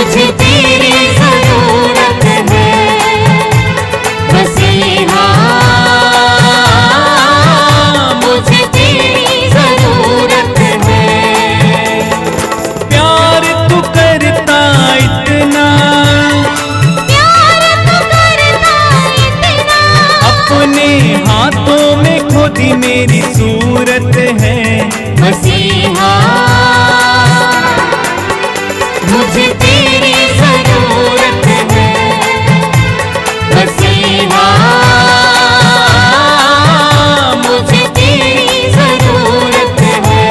मुझे तेरी जरूरत है मसीहा, मुझे तेरी जरूरत है। प्यार तू करता इतना, प्यार तू करता इतना, अपने हाथों में खोदी मेरी सूरत है मसीहा, मुझे तेरी जरूरत है मसीहा, मुझे तेरी जरूरत है।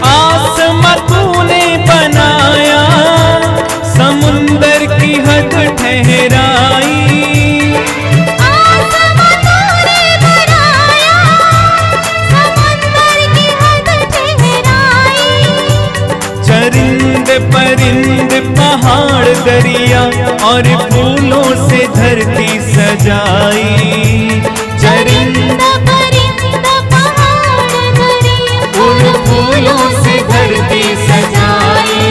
आसमां तूने बनाया, समुंदर की हद ठहराई, आसमां तूने बनाया, समंदर की हद ठहराई, चरिंद परिंद पहाड़ दरिया और फूलों से धरती सजाई। चरिंद परिंद पहाड़ दरिया उन फूलों से धरती सजाई।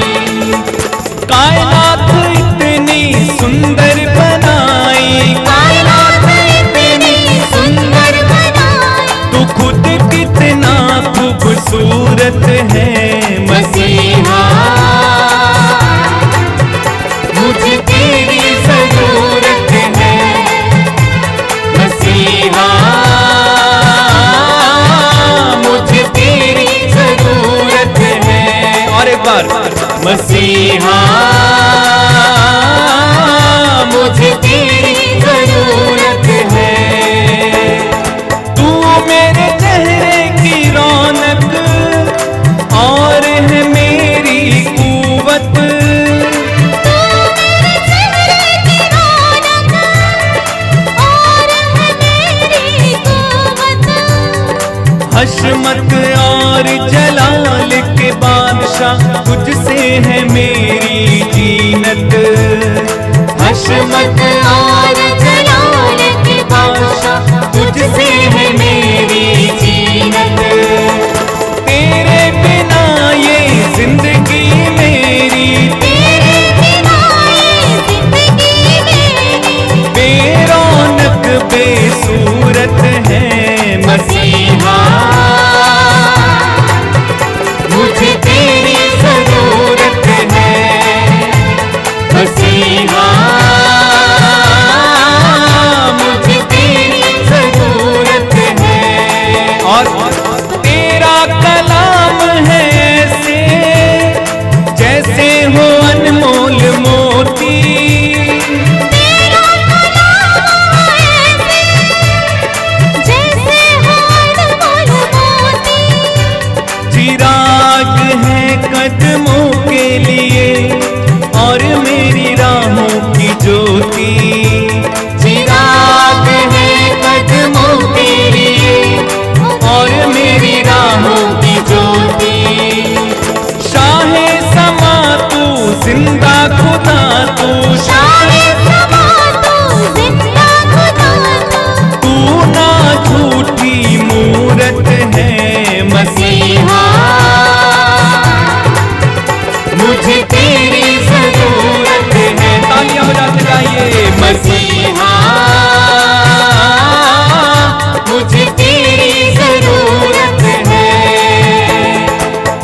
कायनात इतनी सुंदर बनाई, कायनात इतनी सुंदर बनाई, तू खुद कितना खूबसूरत है मसीहा, मुझे तेरी जरूरत है मसीहा, मुझे तेरी जरूरत है। और एक बार मसीहा, मुझे तेरी जरूरत है। तू मेरे चेहरे की रौनक और है मेरी कुव्वत, तू मेरे चेहरे की रौनक और है मेरी कुव्वत, हशमत और जलाल के बादशाह तुझसे है मेरी जीनत। हशमत और जलाल के बादशाह तुझसे है मेरी जीनत। तेरे बिना ये जिंदगी मेरी, तेरे बिना ये जिंदगी मेरी बेरौनक बेसूरत है मसीहा, मुझे तेरी जरूरत है मसीहा, मुझे तेरी जरूरत है। और तेरा कलाम है ऐसे जैसे हो अनमोल मोती, तेरा कलाम ऐसे जैसे हो अनमोल मोती, चिराग है कदमों के लिए और मेरी राहों की ज्योति। चिराग है कदमों के लिए और मेरी राहों की ज्योति। शाहे समा तू जिंदा खुदा तू, शाहे समा तू जिंदा खुदा तू ना झूठी मूरत है मसीहा, मुझे तेरी जरूरत है। तालियां बजाते जाइए। मसीहा, मुझे तेरी जरूरत है।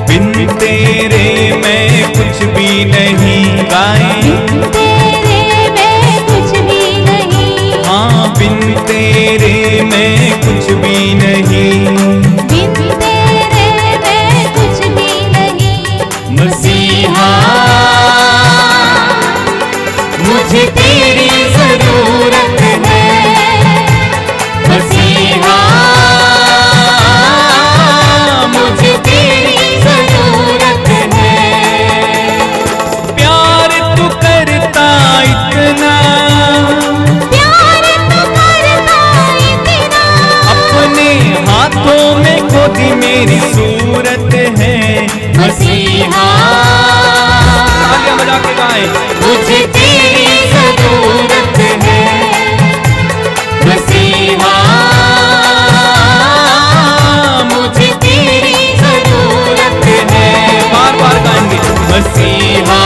बिन तेरे मैं कुछ भी नहीं गाए, तेरे मैं कुछ भी नहीं, हाँ बिन तेरे मैं कुछ भी नहीं। बिन तेरे मैं कुछ भी नहीं मसीहा, मुझे तेरी जरूरत है मसीहा, मुझे तेरी जरूरत है। प्यार तू करता इतना, प्यार तू करता इतना, अपने हाथों में खोदी मेरी सूरत है मसीहा, तालियां बजा के गाएं। मुझे तेरी जरूरत है मसीहा, मुझे तेरी जरूरत है। बार बार गाएंगे। मसीहा,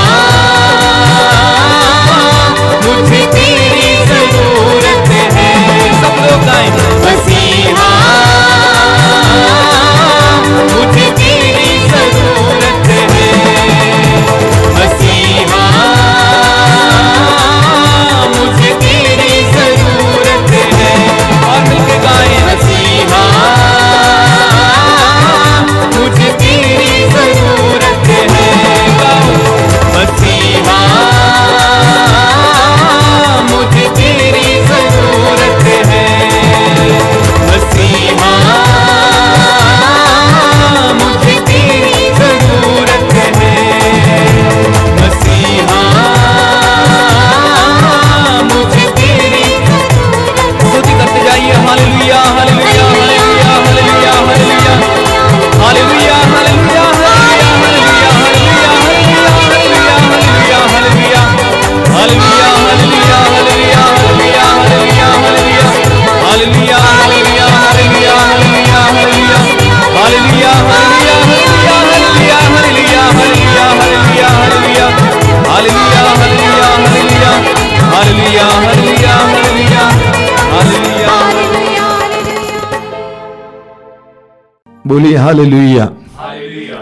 बोलिए हालेलुया,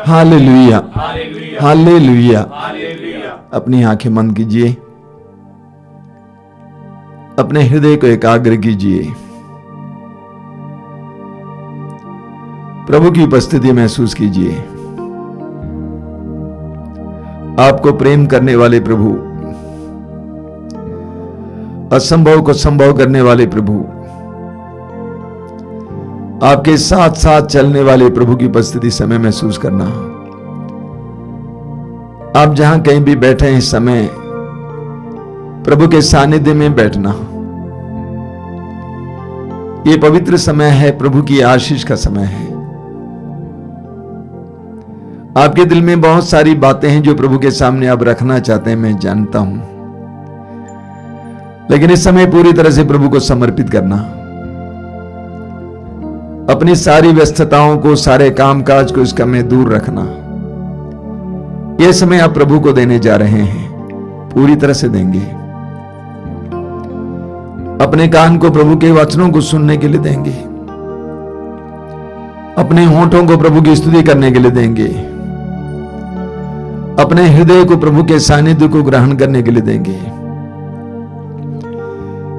हालेलुया, हालेलुया। अपनी आंखें बंद कीजिए, अपने हृदय को एकाग्र कीजिए, प्रभु की उपस्थिति महसूस कीजिए। आपको प्रेम करने वाले प्रभु, असंभव को संभव करने वाले प्रभु, आपके साथ साथ चलने वाले प्रभु की उपस्थिति समय महसूस करना। आप जहां कहीं भी बैठे हैं इस समय प्रभु के सानिध्य में बैठना। यह पवित्र समय है, प्रभु की आशीष का समय है। आपके दिल में बहुत सारी बातें हैं जो प्रभु के सामने आप रखना चाहते हैं, मैं जानता हूं, लेकिन इस समय पूरी तरह से प्रभु को समर्पित करना। अपनी सारी व्यस्तताओं को, सारे कामकाज को इसका में दूर रखना। यह समय आप प्रभु को देने जा रहे हैं, पूरी तरह से देंगे। अपने कान को प्रभु के वचनों को सुनने के लिए देंगे, अपने होठों को प्रभु की स्तुति करने के लिए देंगे, अपने हृदय को प्रभु के सानिध्य को ग्रहण करने के लिए देंगे।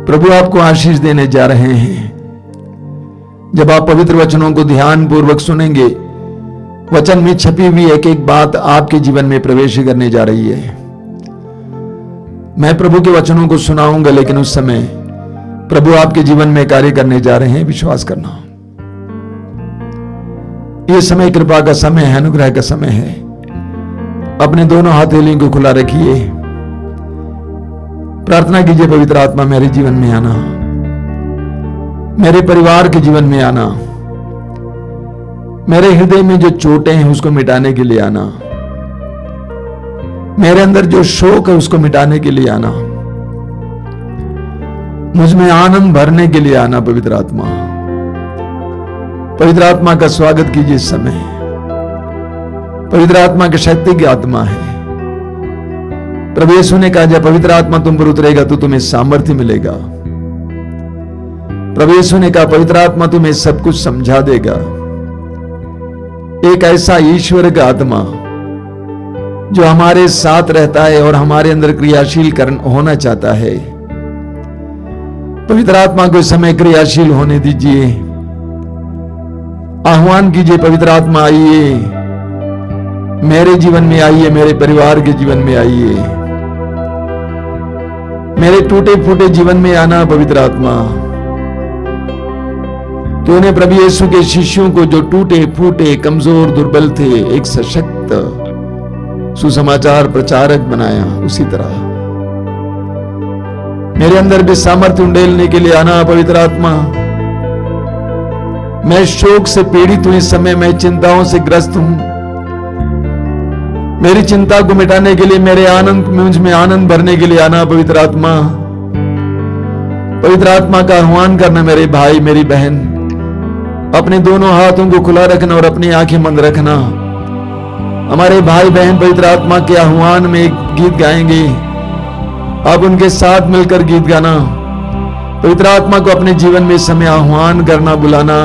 प्रभु आपको आशीष देने जा रहे हैं। जब आप पवित्र वचनों को ध्यान पूर्वक सुनेंगे, वचन में छपी हुई एक एक बात आपके जीवन में प्रवेश करने जा रही है। मैं प्रभु के वचनों को सुनाऊंगा, लेकिन उस समय प्रभु आपके जीवन में कार्य करने जा रहे हैं, विश्वास करना। यह समय कृपा का समय है, अनुग्रह का समय है। अपने दोनों हथेलियों को खुला रखिए, प्रार्थना कीजिए, पवित्र आत्मा मेरे जीवन में आना, मेरे परिवार के जीवन में आना, मेरे हृदय में जो चोटें हैं उसको मिटाने के लिए आना, मेरे अंदर जो शोक है उसको मिटाने के लिए आना, मुझ में आनंद भरने के लिए आना। पवित्र आत्मा, पवित्र आत्मा का स्वागत कीजिए इस समय। पवित्र आत्मा की शक्ति की आत्मा है। प्रभु यीशु ने कहा, जब पवित्र आत्मा तुम पर उतरेगा तो तुम्हें सामर्थ्य मिलेगा। प्रभु यीशु ने कहा, पवित्र आत्मा तुम्हें सब कुछ समझा देगा। एक ऐसा ईश्वर का आत्मा जो हमारे साथ रहता है और हमारे अंदर क्रियाशील होना चाहता है। पवित्र आत्मा को इस समय क्रियाशील होने दीजिए। आह्वान कीजिए, पवित्र आत्मा आइए, मेरे जीवन में आइए, मेरे परिवार के जीवन में आइए, मेरे टूटे फूटे जीवन में आना। पवित्र आत्मा, तूने प्रभु यीशु के शिष्यों को जो टूटे फूटे, कमजोर, दुर्बल थे, एक सशक्त सुसमाचार प्रचारक बनाया, उसी तरह मेरे अंदर भी सामर्थ्य उंडेलने के लिए आना। पवित्र आत्मा, मैं शोक से पीड़ित हूं इस समय, मैं चिंताओं से ग्रस्त हूं। मेरी चिंता को मिटाने के लिए, मेरे आनंद, मुझ में आनंद भरने के लिए आना। पवित्र आत्मा, पवित्र आत्मा का आह्वान करना। मेरे भाई, मेरी बहन, अपने दोनों हाथों को खुला रखना और अपनी आंखें बंद रखना। हमारे भाई बहन पवित्र आत्मा के आह्वान में एक गीत गाएंगे, आप उनके साथ मिलकर गीत गाना। पवित्र आत्मा को अपने जीवन में इस समय आह्वान करना, बुलाना।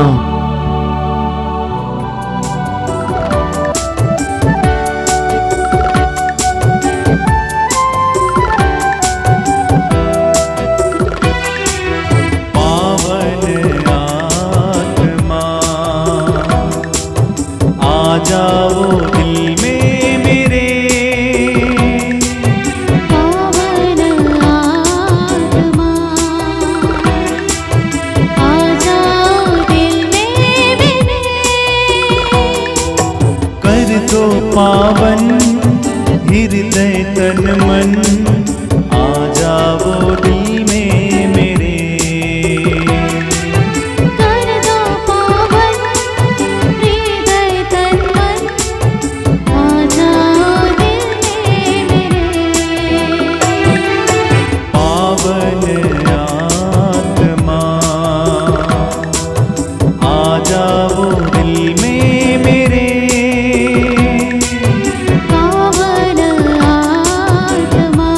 पावन हृदय तन मन, आ जाओ दिल में मेरे। कर दो पावन हृदय तन मन, आ जाओ दिल में मेरे। पावन आत्मा, आ जाओ दिल में मेरे। पावन आत्मा,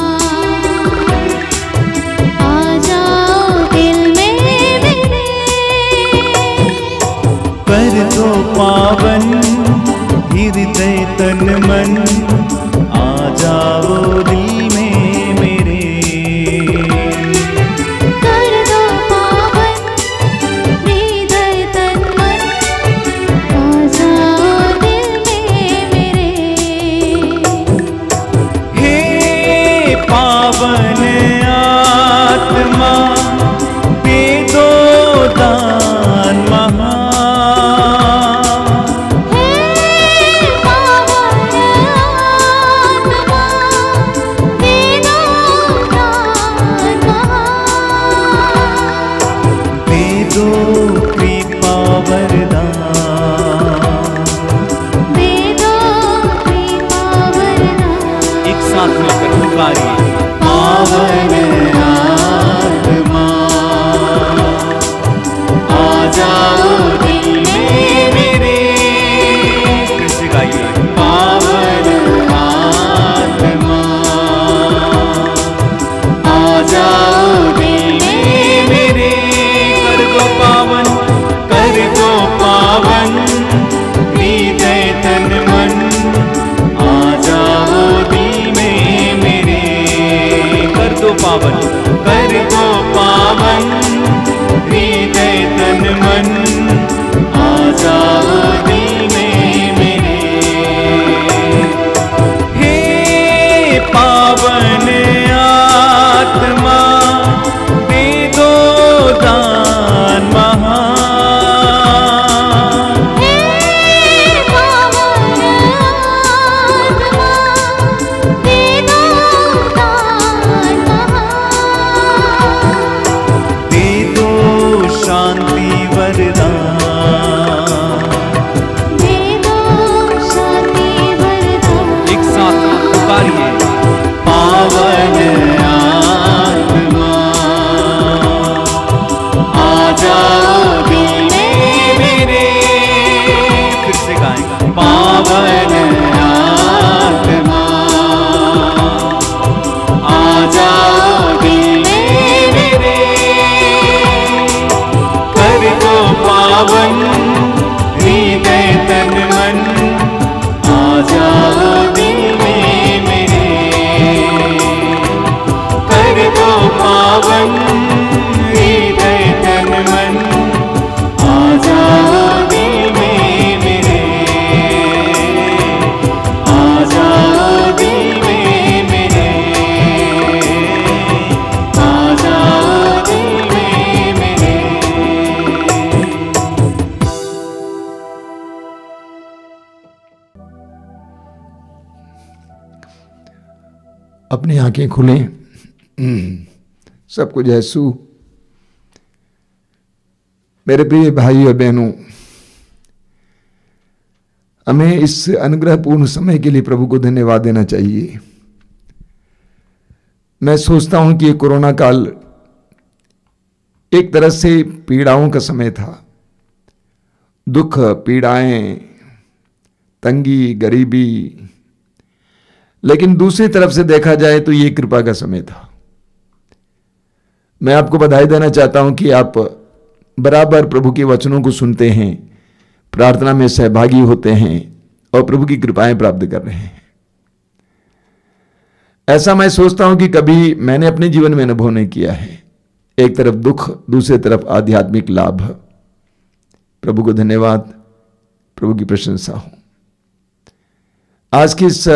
पावन आत्मा दे दो दान महान। पावन आत्मा आ जाओ दिल में मेरे, फिर से गाइए। पावन आत्मा आ जाओ दिल में मेरे, कर दो पावन, कर दो पावन हृदय तन मन, आ जाओ दिल में मेरे, कर दो पावन, कर दो पावन हृदय तन मन, आ जाओ दिल में मेरे। हे पावन आत्मा दे दो दान महान। दे दो शांति वरदान, एक साथ पुकारिए। पावन आत्मा आ जाओ दिल में मेरे, फिर से गाएंगे। पावन आत्मा आ जाओ दिल में मेरे, कर दो पावन हृदय तन मन, आ जाओ दिल में मेरे, कर दो पावन हृदय तन मन, आ जाओ दिल में मेरे, आ जाओ दिल में मेरे, आ जाओ दिल में मेरे। अपनी आंखें खुलें। सबको जयसु। मेरे प्रिय भाइयों और बहनों, हमें इस अनुग्रहपूर्ण समय के लिए प्रभु को धन्यवाद देना चाहिए। मैं सोचता हूं कि ये कोरोना काल एक तरह से पीड़ाओं का समय था। दुख, पीड़ाएं, तंगी, गरीबी, लेकिन दूसरी तरफ से देखा जाए तो ये कृपा का समय था। मैं आपको बधाई देना चाहता हूं कि आप बराबर प्रभु के वचनों को सुनते हैं, प्रार्थना में सहभागी होते हैं और प्रभु की कृपाएं प्राप्त कर रहे हैं। ऐसा मैं सोचता हूं कि कभी मैंने अपने जीवन में अनुभव नहीं किया है। एक तरफ दुख, दूसरी तरफ आध्यात्मिक लाभ। प्रभु को धन्यवाद, प्रभु की प्रशंसा हो। आज की इस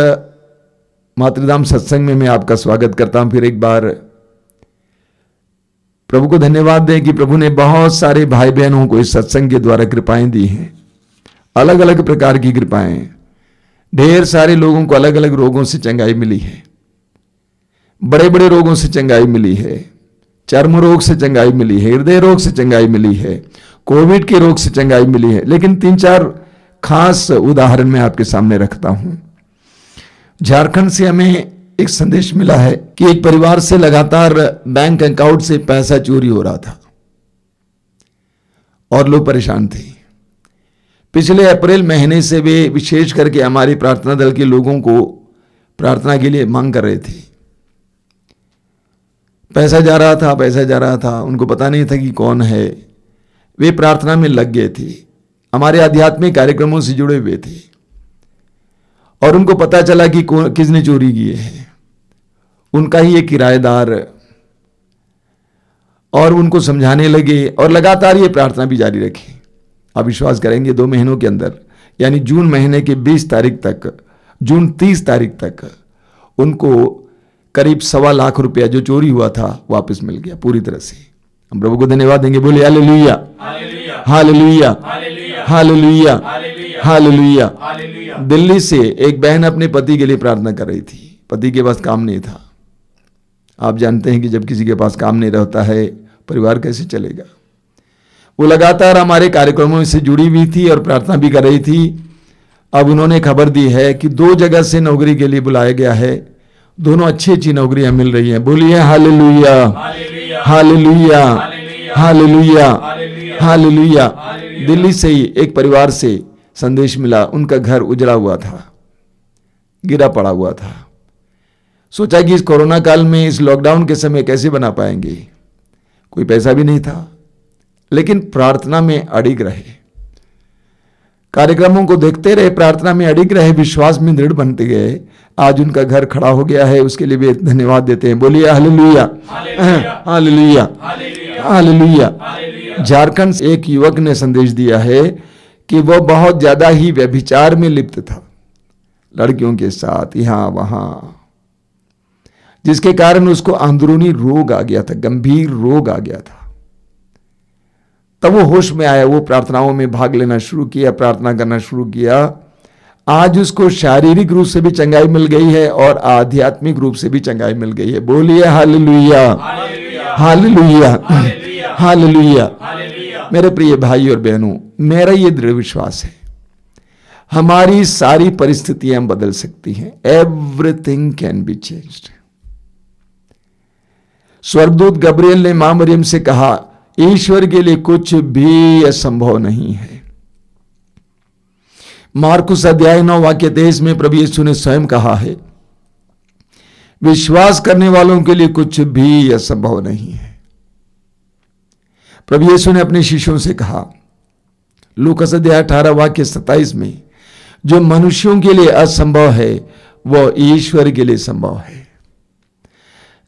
मातृधाम सत्संग में मैं आपका स्वागत करता हूं। फिर एक बार प्रभु को धन्यवाद दें कि प्रभु ने बहुत सारे भाई बहनों को इस सत्संग के द्वारा कृपाएं दी हैं, अलग अलग प्रकार की कृपाएं। ढेर सारे लोगों को अलग अलग रोगों से चंगाई मिली है, बड़े बड़े रोगों से चंगाई मिली है, चर्म रोग से चंगाई मिली है, हृदय रोग से चंगाई मिली है, कोविड के रोग से चंगाई मिली है। लेकिन 3-4 खास उदाहरण मैं आपके सामने रखता हूं। झारखंड से हमें एक संदेश मिला है कि एक परिवार से लगातार बैंक अकाउंट से पैसा चोरी हो रहा था और लोग परेशान थे। पिछले अप्रैल महीने से वे विशेष करके हमारे प्रार्थना दल के लोगों को प्रार्थना के लिए मांग कर रहे थे। पैसा जा रहा था, पैसा जा रहा था, उनको पता नहीं था कि कौन है। वे प्रार्थना में लग गए थे, हमारे आध्यात्मिक कार्यक्रमों से जुड़े हुए थे और उनको पता चला कि किसने चोरी किए है। उनका ही एक किराएदार, और उनको समझाने लगे और लगातार ये प्रार्थना भी जारी रखी। आप विश्वास करेंगे 2 महीनों के अंदर, यानी जून महीने के 20 तारीख तक, जून 30 तारीख तक उनको करीब 1.25 लाख रुपया जो चोरी हुआ था वापस मिल गया पूरी तरह से। हम प्रभु को धन्यवाद देंगे, बोले hallelujah, hallelujah, hallelujah, hallelujah. Delhi से एक बहन अपने पति के लिए प्रार्थना कर रही थी, पति के पास काम नहीं था। आप जानते हैं कि जब किसी के पास काम नहीं रहता है परिवार कैसे चलेगा। वो लगातार हमारे कार्यक्रमों से जुड़ी हुई थी और प्रार्थना भी कर रही थी। अब उन्होंने खबर दी है कि 2 जगह से नौकरी के लिए बुलाया गया है, दोनों अच्छी अच्छी नौकरियां मिल रही हैं। बोलिए hallelujah, hallelujah, hallelujah, hallelujah. Delhi से ही एक परिवार से संदेश मिला, उनका घर उजड़ा हुआ था, गिरा पड़ा हुआ था। सोचा कि इस कोरोना काल में, इस लॉकडाउन के समय कैसे बना पाएंगे, कोई पैसा भी नहीं था, लेकिन प्रार्थना में अडिग रहे, कार्यक्रमों को देखते रहे, प्रार्थना में अडिग रहे, विश्वास में दृढ़ बनते गए। आज उनका घर खड़ा हो गया है, उसके लिए भी धन्यवाद देते हैं। बोलिए हालेलुया, हालेलुया, हालेलुया। झारखंड से एक युवक ने संदेश दिया है कि वह बहुत ज्यादा ही व्यभिचार में लिप्त था, लड़कियों के साथ यहां वहां, जिसके कारण उसको अंदरूनी रोग आ गया था, गंभीर रोग आ गया था। तब वो होश में आया, वो प्रार्थनाओं में भाग लेना शुरू किया, प्रार्थना करना शुरू किया। आज उसको शारीरिक रूप से भी चंगाई मिल गई है और आध्यात्मिक रूप से भी चंगाई मिल गई है। बोलिए हालेलुया, हालेलुया, हालेलुया। मेरे प्रिय भाई और बहनों, मेरा ये दृढ़ विश्वास है हमारी सारी परिस्थितियां बदल सकती हैं। Everything can be changed. स्वर्गदूत गब्रियल ने मां मरियम से कहा, ईश्वर के लिए कुछ भी असंभव नहीं है। मार्कुस अध्याय 9 वाक्य 23 में प्रभु यीशु ने स्वयं कहा है, विश्वास करने वालों के लिए कुछ भी असंभव नहीं है। प्रभु यीशु ने अपने शिष्यों से कहा, लूकास अध्याय 18 वाक्य 27 में, जो मनुष्यों के लिए असंभव है वह ईश्वर के लिए संभव है।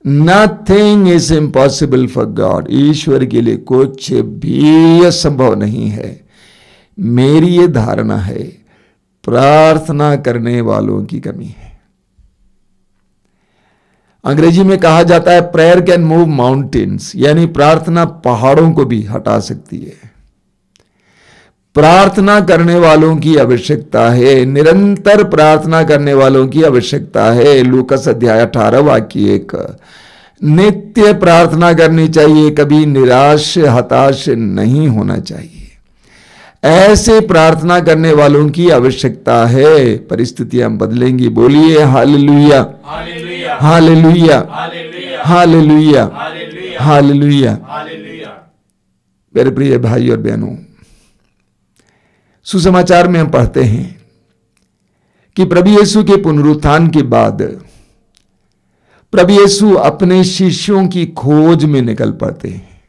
Nothing is impossible for God. ईश्वर के लिए कुछ भी असंभव नहीं है। मेरी ये धारणा है, प्रार्थना करने वालों की कमी है। अंग्रेजी में कहा जाता है प्रेयर कैन मूव माउंटेन्स, यानी प्रार्थना पहाड़ों को भी हटा सकती है। प्रार्थना करने वालों की आवश्यकता है, निरंतर प्रार्थना करने वालों की आवश्यकता है। लूकास अध्याय 18 वाक्य 1, नित्य प्रार्थना करनी चाहिए, कभी निराश हताश नहीं होना चाहिए। ऐसे प्रार्थना करने वालों की आवश्यकता है, परिस्थितियां बदलेंगी। बोलिए हालेलुया, हालेलुया, हालेलुया, हालेलुया। मेरे प्रिय भाई और बहनों, सुसमाचार में हम पढ़ते हैं कि प्रभु यीशु के पुनरुत्थान के बाद प्रभु यीशु अपने शिष्यों की खोज में निकल पड़ते हैं।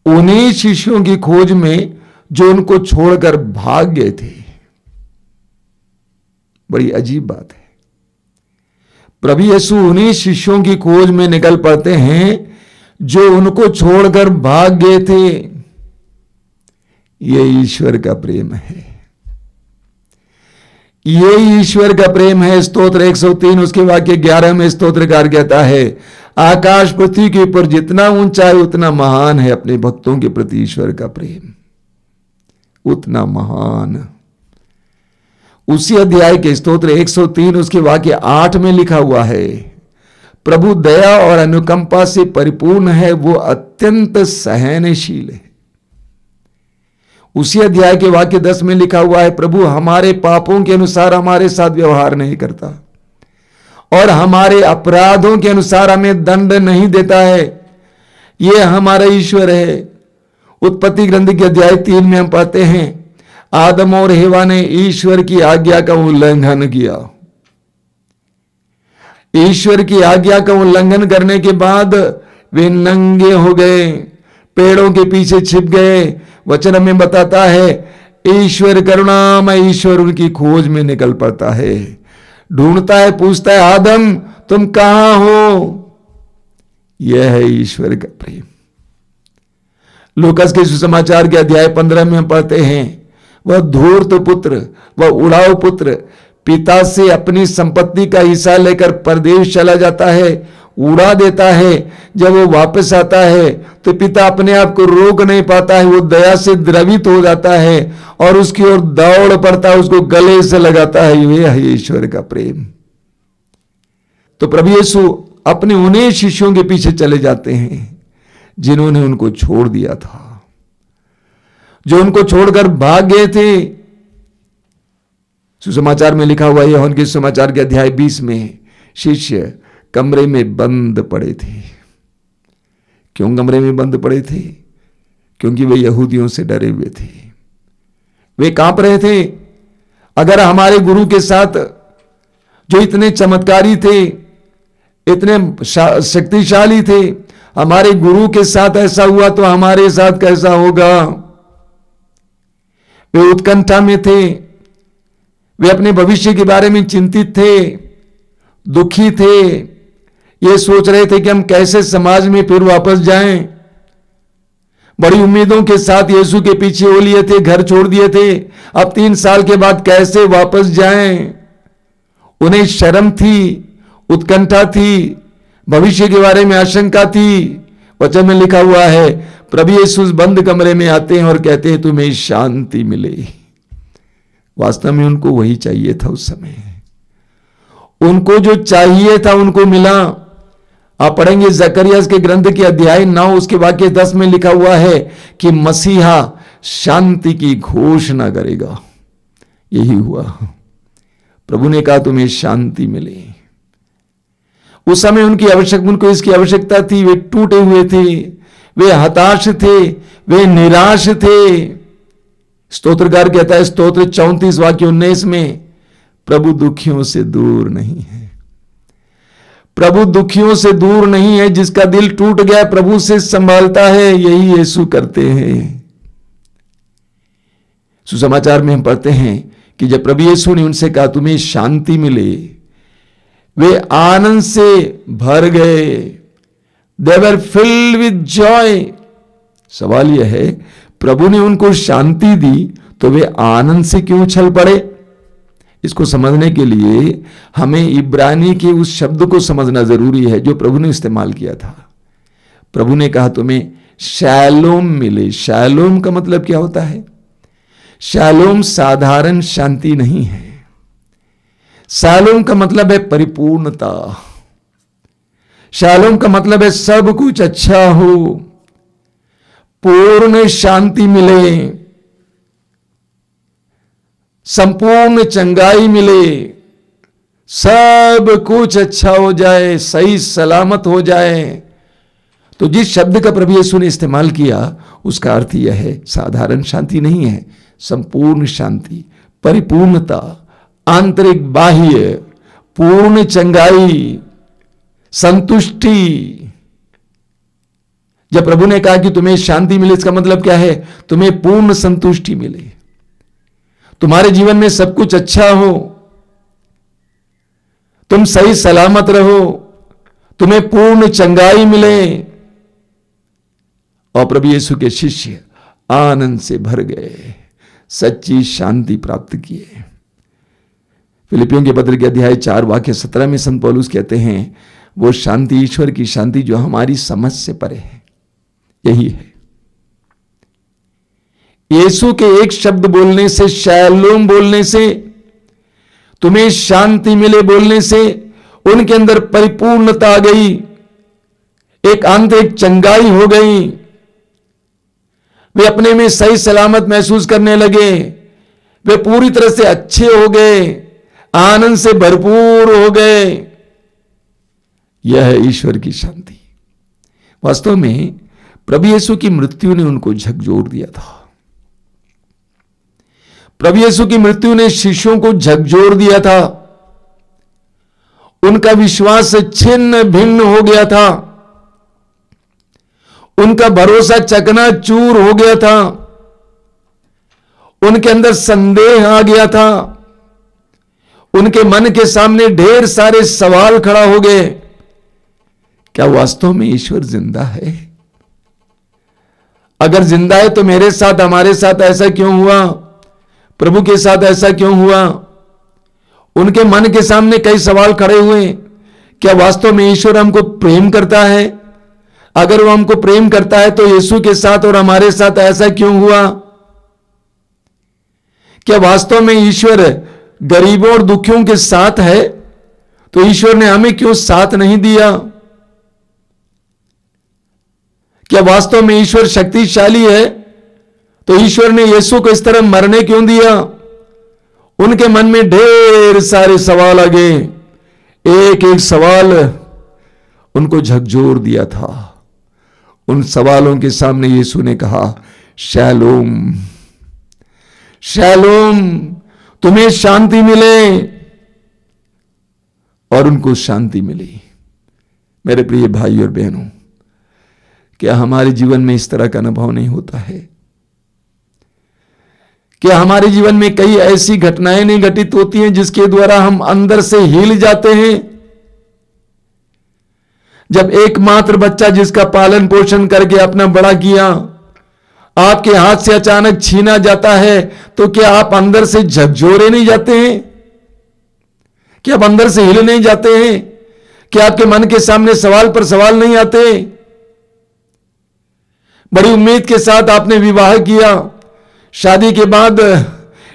उन्हीं शिष्यों की खोज में जो उनको छोड़कर भाग गए थे। बड़ी अजीब बात है। प्रभु यीशु उन्हीं शिष्यों की खोज में निकल पड़ते हैं जो उनको छोड़कर भाग गए थे। ये ईश्वर का प्रेम है, ये ईश्वर का प्रेम है। स्तोत्र 103 उसके वाक्य 11 में स्तोत्रकार कहता है, आकाश पृथ्वी के ऊपर जितना ऊंचा है उतना महान है अपने भक्तों के प्रति ईश्वर का प्रेम, उतना महान। उसी अध्याय के स्तोत्र 103 उसके वाक्य 8 में लिखा हुआ है, प्रभु दया और अनुकंपा से परिपूर्ण है, वो अत्यंत सहनशील है। उसी अध्याय के वाक्य 10 में लिखा हुआ है, प्रभु हमारे पापों के अनुसार हमारे साथ व्यवहार नहीं करता और हमारे अपराधों के अनुसार हमें दंड नहीं देता है। यह हमारा ईश्वर है। उत्पत्ति ग्रंथ के अध्याय 3 में हम पढ़ते हैं, आदम और हेवा ने ईश्वर की आज्ञा का उल्लंघन किया। ईश्वर की आज्ञा का उल्लंघन करने के बाद वे नंगे हो गए, पेड़ों के पीछे छिप गए। वचन में बताता है, ईश्वर करुणामय ईश्वर उनकी खोज में निकल पड़ता है, ढूंढता है, पूछता है, आदम तुम कहां हो? यह है ईश्वर का प्रेम। लूकास के सुसमाचार के अध्याय 15 में हम पढ़ते हैं, वह धूर्त पुत्र, वह उड़ाऊ पुत्र पिता से अपनी संपत्ति का हिस्सा लेकर परदेश चला जाता है, उड़ा देता है। जब वो वापस आता है तो पिता अपने आप को रोक नहीं पाता है, वो दया से द्रवित हो जाता है और उसकी ओर दौड़ पड़ता है, उसको गले से लगाता है। ये है ईश्वर का प्रेम। तो प्रभु यीशु अपने उन्हीं शिष्यों के पीछे चले जाते हैं जिन्होंने उनको छोड़ दिया था, जो उनको छोड़कर भाग गए थे। सुसमाचार में लिखा हुआ, यूहन्ना के सुसमाचार के अध्याय 20 में शिष्य कमरे में बंद पड़े थे। क्यों कमरे में बंद पड़े थे? क्योंकि वे यहूदियों से डरे हुए थे, वे कांप रहे थे। अगर हमारे गुरु के साथ, जो इतने चमत्कारी थे, इतने शक्तिशाली थे, हमारे गुरु के साथ ऐसा हुआ तो हमारे साथ कैसा होगा? वे उत्कंठा में थे, वे अपने भविष्य के बारे में चिंतित थे, दुखी थे। ये सोच रहे थे कि हम कैसे समाज में फिर वापस जाएं। बड़ी उम्मीदों के साथ यीशु के पीछे हो लिए थे, घर छोड़ दिए थे। अब 3 साल के बाद कैसे वापस जाएं? उन्हें शर्म थी, उत्कंठा थी, भविष्य के बारे में आशंका थी। वचन में लिखा हुआ है, प्रभु यीशु बंद कमरे में आते हैं और कहते हैं तुम्हें शांति मिले। वास्तव में उनको वही चाहिए था उस समय। उनको जो चाहिए था उनको मिला। आप पढ़ेंगे जकरिया के ग्रंथ के अध्याय 9 उसके वाक्य 10 में लिखा हुआ है कि मसीहा शांति की घोषणा करेगा। यही हुआ, प्रभु ने कहा तुम्हें शांति मिले। उस समय उनको इसकी आवश्यकता थी। वे टूटे हुए थे, वे हताश थे, वे निराश थे। स्तोत्रकार कहता है स्तोत्र 34 वाक्य 19 में, प्रभु दुखियों से दूर नहीं है। प्रभु दुखियों से दूर नहीं है। जिसका दिल टूट गया प्रभु से संभालता है। यही यीशु करते हैं। सुसमाचार में हम पढ़ते हैं कि जब प्रभु यीशु ने उनसे कहा तुम्हें शांति मिले, वे आनंद से भर गए। They were filled with joy। सवाल यह है, प्रभु ने उनको शांति दी तो वे आनंद से क्यों उछल पड़े? इसको समझने के लिए हमें इब्रानी के उस शब्द को समझना जरूरी है जो प्रभु ने इस्तेमाल किया था। प्रभु ने कहा तुम्हें शैलोम मिले। शैलोम का मतलब क्या होता है? शैलोम साधारण शांति नहीं है। शैलोम का मतलब है परिपूर्णता। शैलोम का मतलब है सब कुछ अच्छा हो, पूर्ण शांति मिले, संपूर्ण चंगाई मिले, सब कुछ अच्छा हो जाए, सही सलामत हो जाए। तो जिस शब्द का प्रभु यीशु ने इस्तेमाल किया उसका अर्थ यह है साधारण शांति नहीं है, संपूर्ण शांति, परिपूर्णता, आंतरिक बाह्य, पूर्ण चंगाई, संतुष्टि। जब प्रभु ने कहा कि तुम्हें शांति मिले, इसका मतलब क्या है? तुम्हें पूर्ण संतुष्टि मिले, तुम्हारे जीवन में सब कुछ अच्छा हो, तुम सही सलामत रहो, तुम्हें पूर्ण चंगाई मिले। और प्रभु यीशु के शिष्य आनंद से भर गए, सच्ची शांति प्राप्त किए। फिलिपियों के पत्र के अध्याय 4 वाक्य 17 में संत पौलुस कहते हैं वो शांति ईश्वर की शांति जो हमारी समझ से परे है। यही है यीशु के एक शब्द बोलने से, शैलोम बोलने से, तुम्हें शांति मिले बोलने से उनके अंदर परिपूर्णता आ गई, एक आंतरिक चंगाई हो गई। वे अपने में सही सलामत महसूस करने लगे, वे पूरी तरह से अच्छे हो गए, आनंद से भरपूर हो गए। यह है ईश्वर की शांति। वास्तव में प्रभु यीशु की मृत्यु ने उनको झकझोर दिया था। प्रभु यीशु की मृत्यु ने शिष्यों को झकझोर दिया था। उनका विश्वास छिन्न भिन्न हो गया था, उनका भरोसा चकनाचूर हो गया था, उनके अंदर संदेह आ गया था, उनके मन के सामने ढेर सारे सवाल खड़ा हो गए। क्या वास्तव में ईश्वर जिंदा है? अगर जिंदा है तो मेरे साथ, हमारे साथ ऐसा क्यों हुआ? प्रभु के साथ ऐसा क्यों हुआ? उनके मन के सामने कई सवाल खड़े हुए। क्या वास्तव में ईश्वर हमको प्रेम करता है? अगर वो हमको प्रेम करता है तो यीशु के साथ और हमारे साथ ऐसा क्यों हुआ? क्या वास्तव में ईश्वर गरीबों और दुखियों के साथ है तो ईश्वर ने हमें क्यों साथ नहीं दिया? क्या वास्तव में ईश्वर शक्तिशाली है तो ईश्वर ने यीशु को इस तरह मरने क्यों दिया? उनके मन में ढेर सारे सवाल आ गए। एक एक सवाल उनको झकझोर दिया था। उन सवालों के सामने यीशु ने कहा, शैलोम शैलोम, तुम्हें शांति मिले। और उनको शांति मिली। मेरे प्रिय भाई और बहनों, क्या हमारे जीवन में इस तरह का अनुभव नहीं होता है? क्या हमारे जीवन में कई ऐसी घटनाएं नहीं घटित होती हैं जिसके द्वारा हम अंदर से हिल जाते हैं? जब एकमात्र बच्चा जिसका पालन पोषण करके अपना बड़ा किया आपके हाथ से अचानक छीना जाता है तो क्या आप अंदर से झकझोरे नहीं जाते हैं? क्या आप अंदर से हिले नहीं जाते हैं? क्या आपके मन के सामने सवाल पर सवाल नहीं आते? बड़ी उम्मीद के साथ आपने विवाह किया, शादी के बाद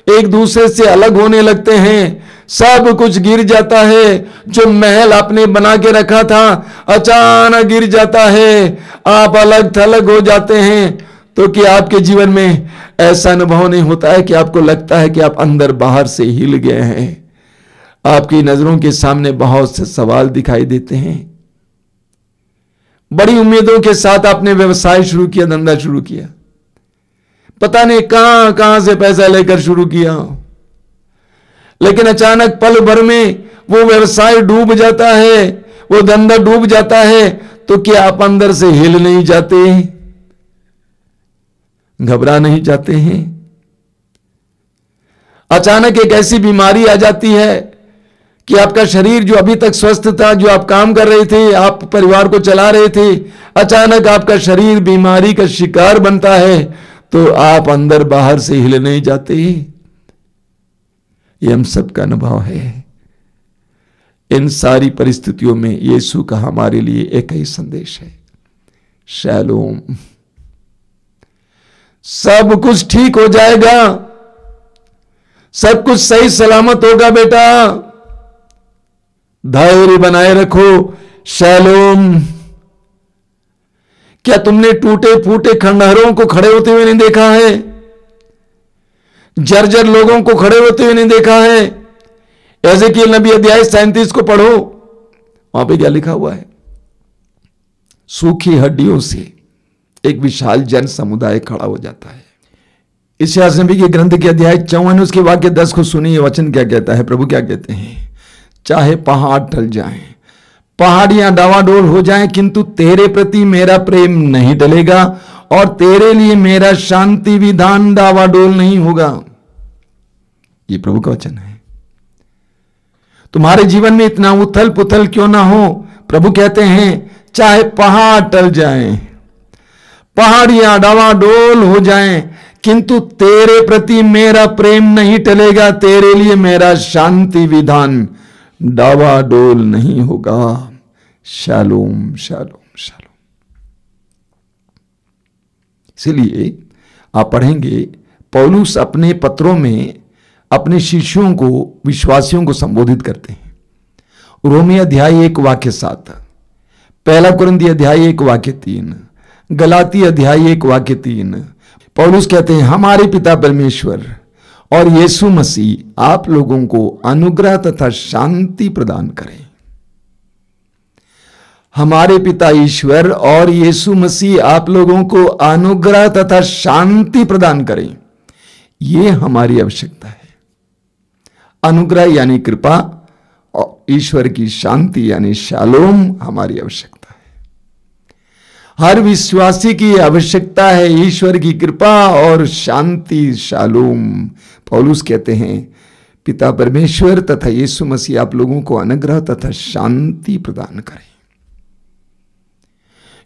एक दूसरे से अलग होने लगते हैं, सब कुछ गिर जाता है। जो महल आपने बना के रखा था अचानक गिर जाता है, आप अलग थलग हो जाते हैं। तो क्या आपके जीवन में ऐसा अनुभव नहीं होता है कि आपको लगता है कि आप अंदर बाहर से हिल गए हैं? आपकी नजरों के सामने बहुत से सवाल दिखाई देते हैं। बड़ी उम्मीदों के साथ आपने व्यवसाय शुरू किया, धंधा शुरू किया, पता नहीं कहां कहां से पैसा लेकर शुरू किया, लेकिन अचानक पल भर में वो व्यवसाय डूब जाता है, वो धंधा डूब जाता है। तो क्या आप अंदर से हिल नहीं जाते? घबरा नहीं जाते हैं? अचानक एक ऐसी बीमारी आ जाती है कि आपका शरीर जो अभी तक स्वस्थ था, जो आप काम कर रहे थे, आप परिवार को चला रहे थे, अचानक आपका शरीर बीमारी का शिकार बनता है तो आप अंदर बाहर से हिले नहीं जाते? ये हम सबका अनुभव है। इन सारी परिस्थितियों में यीशु का हमारे लिए एक ही संदेश है, शैलोम, सब कुछ ठीक हो जाएगा, सब कुछ सही सलामत होगा बेटा, धैर्य बनाए रखो, शैलोम। क्या तुमने टूटे फूटे खंडहरों को खड़े होते हुए नहीं देखा है? जर्जर लोगों को खड़े होते हुए नहीं देखा है? एजेकिएल नबी अध्याय 37 को पढ़ो, वहां पे क्या लिखा हुआ है? सूखी हड्डियों से एक विशाल जन समुदाय खड़ा हो जाता है। इस्यास नबी के ग्रंथ के अध्याय 54 उसके वाक्य 10 को सुनिए, वचन क्या कहता है, प्रभु क्या कहते हैं? चाहे पहाड़ टल जाएं, पहाड़ियां डावाडोल हो जाएं, किंतु तेरे प्रति मेरा प्रेम नहीं टलेगा और तेरे लिए मेरा शांति विधान डावाडोल नहीं होगा। ये प्रभु का वचन है। तुम्हारे जीवन में इतना उथल पुथल क्यों ना हो, प्रभु कहते हैं चाहे पहाड़ टल जाएं, पहाड़ियां डावाडोल हो जाएं, किंतु तेरे प्रति मेरा प्रेम नहीं टलेगा, तेरे लिए मेरा शांति विधान डावाडोल नहीं होगा। Shalom shalom shalom. इसलिए आप पढ़ेंगे पौलुस अपने पत्रों में अपने शिष्यों को, विश्वासियों को संबोधित करते हैं। रोमी अध्याय 1 वाक्य 7, पहला कुरिन्थी अध्याय 1 वाक्य 3, गलाती अध्याय 1 वाक्य 3। पौलुस कहते हैं हमारे पिता परमेश्वर और यीशु मसीह आप लोगों को अनुग्रह तथा शांति प्रदान करें। हमारे पिता ईश्वर और यीशु मसीह आप लोगों को अनुग्रह तथा शांति प्रदान करें, यह हमारी आवश्यकता है। अनुग्रह यानी कृपा और ईश्वर की शांति यानी शालोम हमारी आवश्यकता है। हर विश्वासी की आवश्यकता है ईश्वर की कृपा और शांति, शालोम। पौलुस कहते हैं पिता परमेश्वर तथा यीशु मसीह आप लोगों को अनुग्रह तथा शांति प्रदान करें।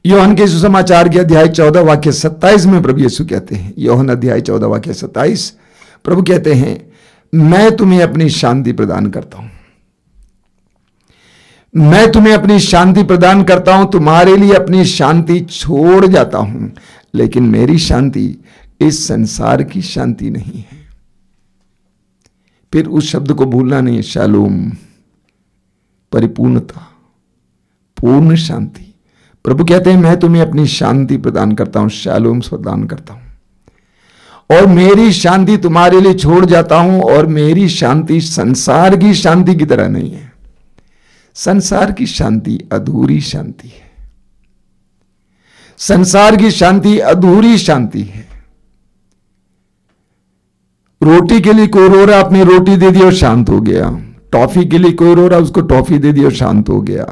योहन के सुसमाचार के अध्याय 14 वाक्य 27 में प्रभु यीशु कहते हैं, योहन अध्याय 14 वाक्य 27, प्रभु कहते हैं मैं तुम्हें अपनी शांति प्रदान करता हूं, मैं तुम्हें अपनी शांति प्रदान करता हूं, तुम्हारे लिए अपनी शांति छोड़ जाता हूं, लेकिन मेरी शांति इस संसार की शांति नहीं है। फिर उस शब्द को भूलना नहीं है, शालोम, परिपूर्णता, पूर्ण शांति। प्रभु कहते हैं मैं तुम्हें अपनी शांति प्रदान करता हूं, शालोम प्रदान करता हूं, और मेरी शांति तुम्हारे लिए छोड़ जाता हूं, और मेरी शांति संसार की शांति की तरह नहीं है। संसार की शांति अधूरी शांति है, संसार की शांति अधूरी शांति है। रोटी के लिए कोई रो रहा, आपने रोटी दे दी और शांत हो गया। टॉफी के लिए कोई रो रहा, उसको टॉफी दे दी और शांत हो गया।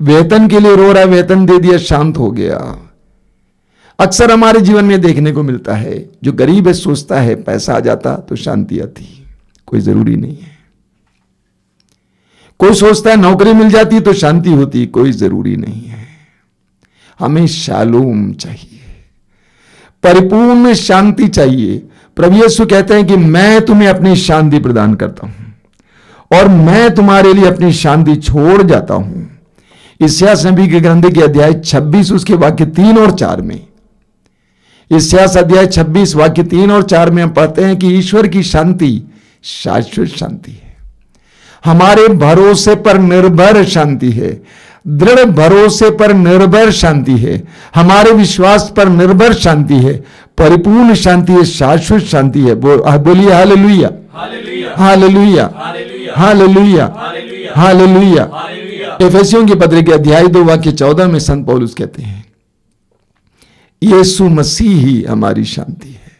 वेतन के लिए रो रहा, वेतन दे दिया, शांत हो गया। अक्सर हमारे जीवन में देखने को मिलता है, जो गरीब है सोचता है पैसा आ जाता तो शांति आती, कोई जरूरी नहीं है। कोई सोचता है नौकरी मिल जाती तो शांति होती, कोई जरूरी नहीं है। हमें शालोम चाहिए, परिपूर्ण शांति चाहिए। प्रभु यीशु कहते हैं कि मैं तुम्हें अपनी शांति प्रदान करता हूं और मैं तुम्हारे लिए अपनी शांति छोड़ जाता हूं। इस्यास नबी के ग्रंथ के अध्याय 26 उसके वाक्य 3 और 4 में, इस्यास अध्याय 26 वाक्य 3 और 4 में हम पढ़ते हैं कि ईश्वर की शांति शाश्वत शांति है, हमारे भरोसे पर निर्भर शांति है, दृढ़ भरोसे पर निर्भर शांति है, हमारे विश्वास पर निर्भर शांति है, परिपूर्ण शांति है, शाश्वत शांति है। बोलिए हालेलुया, हालेलुया, हालेलुया, हालेलुया। एफेसियों के पत्र के अध्याय 2 वाक्य 14 में संत पौलुस कहते हैं यीशु मसीह ही हमारी शांति है,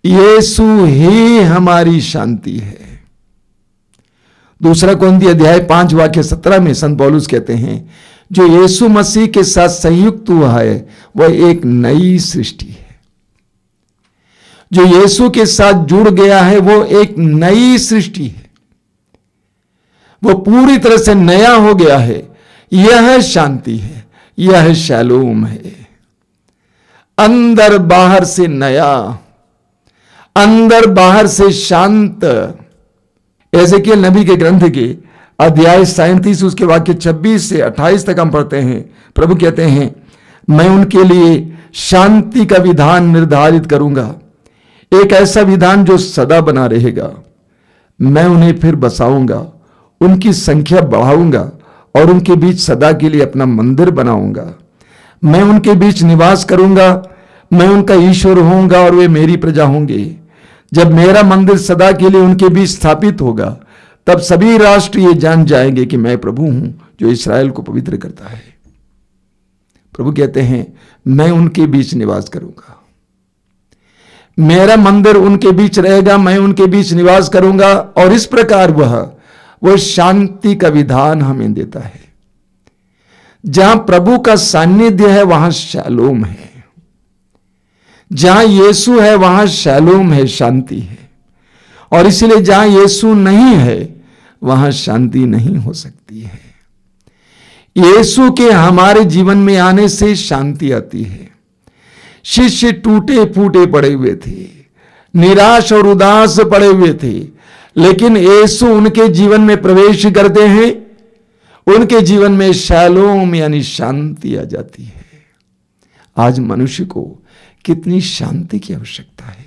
यीशु ही हमारी शांति है। दूसरा कोरिन्थी अध्याय 5 वाक्य 17 में संत पौलुस कहते हैं जो यीशु मसीह के साथ संयुक्त हुआ है वह एक नई सृष्टि है, जो यीशु के साथ जुड़ गया है वो एक नई सृष्टि है, वो पूरी तरह से नया हो गया है। यह शांति है, यह शालोम है, अंदर बाहर से नया, अंदर बाहर से शांत। एजेकियल नबी के ग्रंथ के अध्याय 37 उसके वाक्य 26 से 28 तक हम पढ़ते हैं। प्रभु कहते हैं मैं उनके लिए शांति का विधान निर्धारित करूंगा, एक ऐसा विधान जो सदा बना रहेगा। मैं उन्हें फिर बसाऊंगा, उनकी संख्या बढ़ाऊंगा और उनके बीच सदा के लिए अपना मंदिर बनाऊंगा। मैं उनके बीच निवास करूंगा, मैं उनका ईश्वर होऊंगा और वे मेरी प्रजा होंगे। जब मेरा मंदिर सदा के लिए उनके बीच स्थापित होगा तब सभी राष्ट्र ये जान जाएंगे कि मैं प्रभु हूं जो इस्राएल को पवित्र करता है। प्रभु कहते हैं मैं उनके बीच निवास करूंगा, मेरा मंदिर उनके बीच रहेगा, मैं उनके बीच निवास करूंगा। और इस प्रकार वह शांति का विधान हमें देता है। जहां प्रभु का सानिध्य है वहां शालोम है, जहां यीशु है वहां शालोम है, शांति है। और इसलिए जहां यीशु नहीं है वहां शांति नहीं हो सकती है। यीशु के हमारे जीवन में आने से शांति आती है। शिष्य टूटे फूटे पड़े हुए थे, निराश और उदास पड़े हुए थे, लेकिन यीशु उनके जीवन में प्रवेश करते हैं, उनके जीवन में शालोम यानी शांति आ जाती है। आज मनुष्य को कितनी शांति की आवश्यकता है,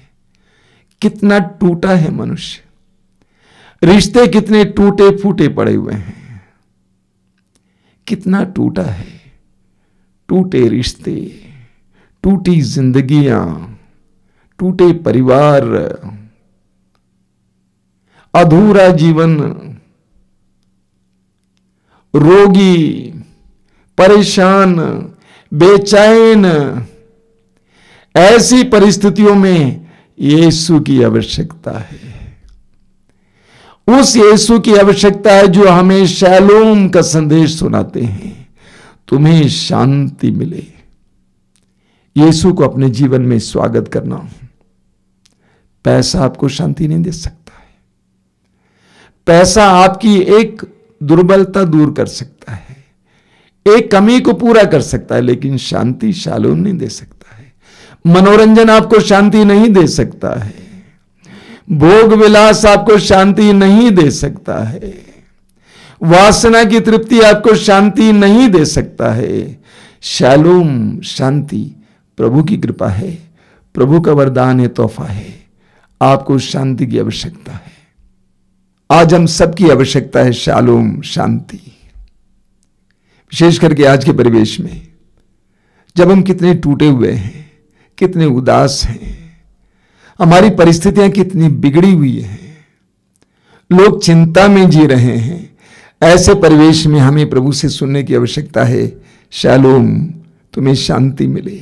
कितना टूटा है मनुष्य, रिश्ते कितने टूटे फूटे पड़े हुए हैं, कितना टूटा है, टूटे रिश्ते, टूटी जिंदगियां, टूटे परिवार, अधूरा जीवन, रोगी, परेशान, बेचैन। ऐसी परिस्थितियों में यीशु की आवश्यकता है। उस यीशु की आवश्यकता है जो हमें शालोम का संदेश सुनाते हैं, तुम्हें शांति मिले। यीशु को अपने जीवन में स्वागत करना। पैसा आपको शांति नहीं दे सकता है, पैसा आपकी एक दुर्बलता दूर कर सकता है, एक कमी को पूरा कर सकता है, लेकिन शांति शालोम नहीं दे सकता है। मनोरंजन आपको शांति नहीं दे सकता है, भोग विलास आपको शांति नहीं दे सकता है, वासना की तृप्ति आपको शांति नहीं दे सकता है। शालोम, शांति प्रभु की कृपा है, प्रभु का वरदान है, तोहफा है। आपको शांति की आवश्यकता है। आज हम सबकी आवश्यकता है शालोम, शांति। विशेष करके आज के परिवेश में जब हम कितने टूटे हुए हैं, कितने उदास हैं, हमारी परिस्थितियां कितनी बिगड़ी हुई हैं, लोग चिंता में जी रहे हैं, ऐसे परिवेश में हमें प्रभु से सुनने की आवश्यकता है, शालोम, तुम्हें शांति मिले।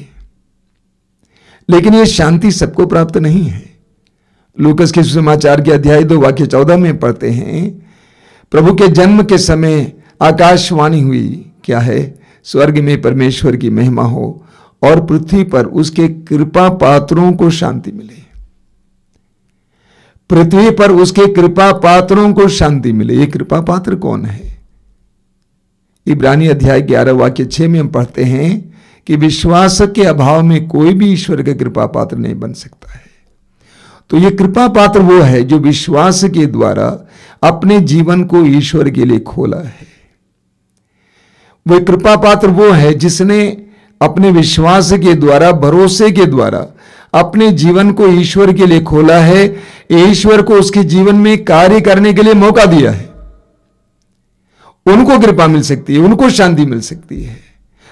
लेकिन यह शांति सबको प्राप्त नहीं है। लूकस के सुसमाचार के अध्याय 2 वाक्य 14 में पढ़ते हैं, प्रभु के जन्म के समय आकाशवाणी हुई, क्या है? स्वर्ग में परमेश्वर की महिमा हो और पृथ्वी पर उसके कृपा पात्रों को शांति मिले। पृथ्वी पर उसके कृपा पात्रों को शांति मिले। ये कृपा पात्र कौन है? इब्रानी अध्याय 11 वाक्य 6 में हम पढ़ते हैं कि विश्वास के अभाव में कोई भी ईश्वर का कृपा पात्र नहीं बन सकता है। तो ये कृपा पात्र वो है जो विश्वास के द्वारा अपने जीवन को ईश्वर के लिए खोला है। वो कृपा पात्र वो है जिसने अपने विश्वास के द्वारा, भरोसे के द्वारा अपने जीवन को ईश्वर के लिए खोला है, ईश्वर को उसके जीवन में कार्य करने के लिए मौका दिया है। उनको कृपा मिल सकती है, उनको शांति मिल सकती है।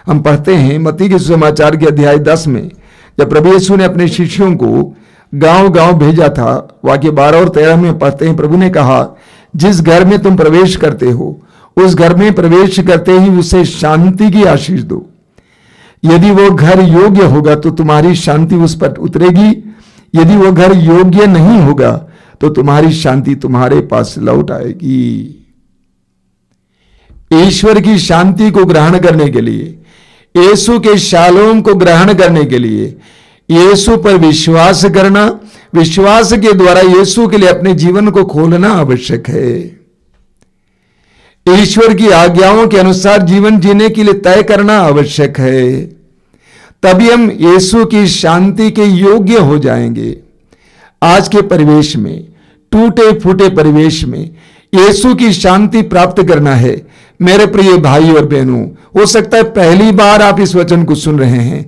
हम पढ़ते हैं मत्ती के सुसमाचार के अध्याय 10 में, जब प्रभु यीशु ने अपने शिष्यों को गांव-गांव भेजा था, वाक्य 12 और 13 में पढ़ते हैं, प्रभु ने कहा, जिस घर में तुम प्रवेश करते हो उस घर में प्रवेश करते ही उसे शांति की आशीष दो। यदि वो घर योग्य होगा तो तुम्हारी शांति उस पर उतरेगी, यदि वो घर योग्य नहीं होगा तो तुम्हारी शांति तुम्हारे पास लौट आएगी। ईश्वर की शांति को ग्रहण करने के लिए, यीशु के शालोम को ग्रहण करने के लिए यीशु पर विश्वास करना, विश्वास के द्वारा यीशु के लिए अपने जीवन को खोलना आवश्यक है। ईश्वर की आज्ञाओं के अनुसार जीवन जीने के लिए तय करना आवश्यक है। तभी हम यीशु की शांति के योग्य हो जाएंगे। आज के परिवेश में, टूटे फूटे परिवेश में यीशु की शांति प्राप्त करना है। मेरे प्रिय भाई और बहनों, हो सकता है पहली बार आप इस वचन को सुन रहे हैं।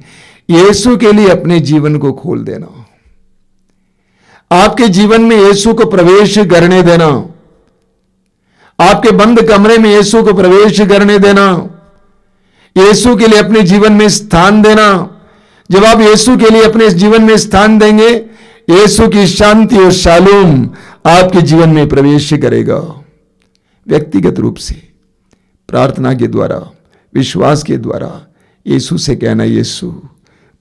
यीशु के लिए अपने जीवन को खोल देना, आपके जीवन में यीशु को प्रवेश करने देना, आपके बंद कमरे में यीशु को प्रवेश करने देना, यीशु के लिए अपने जीवन में स्थान देना। जब आप यीशु के लिए अपने जीवन में स्थान देंगे, यीशु की शांति और शालोम आपके जीवन में प्रवेश करेगा। व्यक्तिगत रूप से प्रार्थना के द्वारा, विश्वास के द्वारा यीशु से कहना, यीशु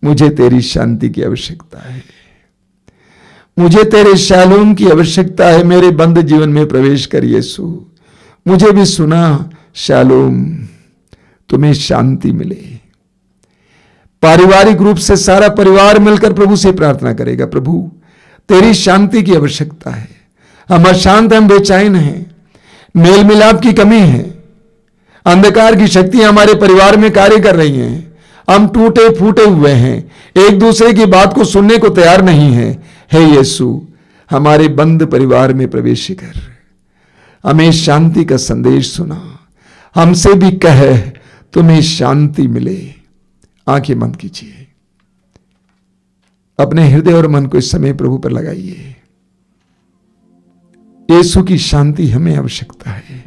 मुझे तेरी शांति की आवश्यकता है, मुझे तेरे शालोम की आवश्यकता है, मेरे बंद जीवन में प्रवेश कर यीशु, मुझे भी सुना शालोम, तुम्हें शांति मिले। पारिवारिक रूप से सारा परिवार मिलकर प्रभु से प्रार्थना करेगा, प्रभु तेरी शांति की आवश्यकता है, हम अशांत, हम बेचैन हैं, मेल मिलाप की कमी है, अंधकार की शक्तियां हमारे परिवार में कार्य कर रही हैं, हम टूटे फूटे हुए हैं, एक दूसरे की बात को सुनने को तैयार नहीं है। हे यीशु, हमारे बंद परिवार में प्रवेश कर, हमें शांति का संदेश सुना, हमसे भी कह तुम्हें शांति मिले। आंखें बंद कीजिए, अपने हृदय और मन को इस समय प्रभु पर लगाइए। यीशु की शांति हमें आवश्यकता है।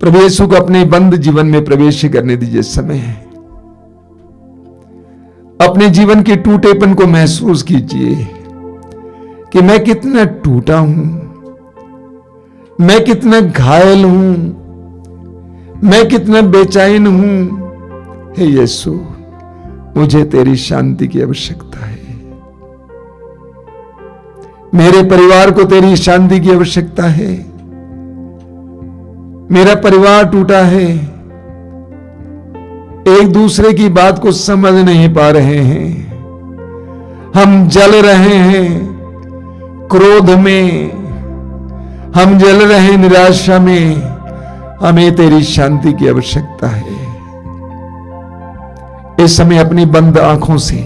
प्रभु यीशु को अपने बंद जीवन में प्रवेश करने दीजिए। समय है, अपने जीवन के टूटेपन को महसूस कीजिए कि मैं कितना टूटा हूं, मैं कितना घायल हूं, मैं कितना बेचैन हूं। हे यीशु, मुझे तेरी शांति की आवश्यकता है, मेरे परिवार को तेरी शांति की आवश्यकता है, मेरा परिवार टूटा है, एक दूसरे की बात को समझ नहीं पा रहे हैं, हम जल रहे हैं क्रोध में, हम जल रहे हैं निराशा में, हमें तेरी शांति की आवश्यकता है। इस समय अपनी बंद आंखों से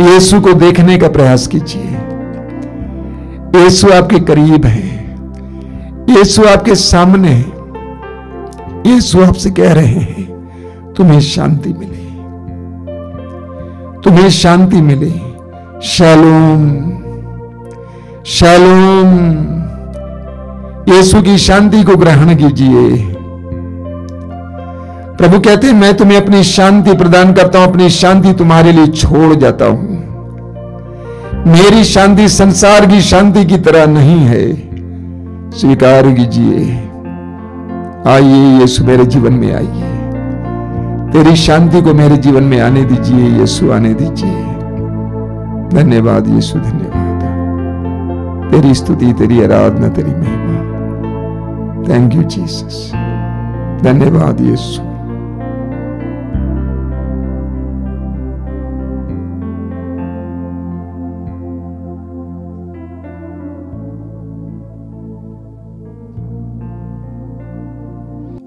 यीशु को देखने का प्रयास कीजिए। यीशु आपके करीब है, यीशु आपके सामने है। यीशु आपसे कह रहे हैं तुम्हें शांति मिले, तुम्हें शांति मिले। Shalom shalom. यीशु की शांति को ग्रहण कीजिए। प्रभु कहते हैं मैं तुम्हें अपनी शांति प्रदान करता हूं, अपनी शांति तुम्हारे लिए छोड़ जाता हूं। मेरी शांति संसार की शांति की तरह नहीं है। स्वीकार कीजिए। आइए यीशु मेरे जीवन में आइए, तेरी शांति को मेरे जीवन में आने दीजिए। यीशु आने दीजिए। धन्यवाद यीशु, धन्यवाद। तेरी स्तुति, तेरी आराधना, तेरी महिमा। Thank you Jesus. धन्यवाद यीशु।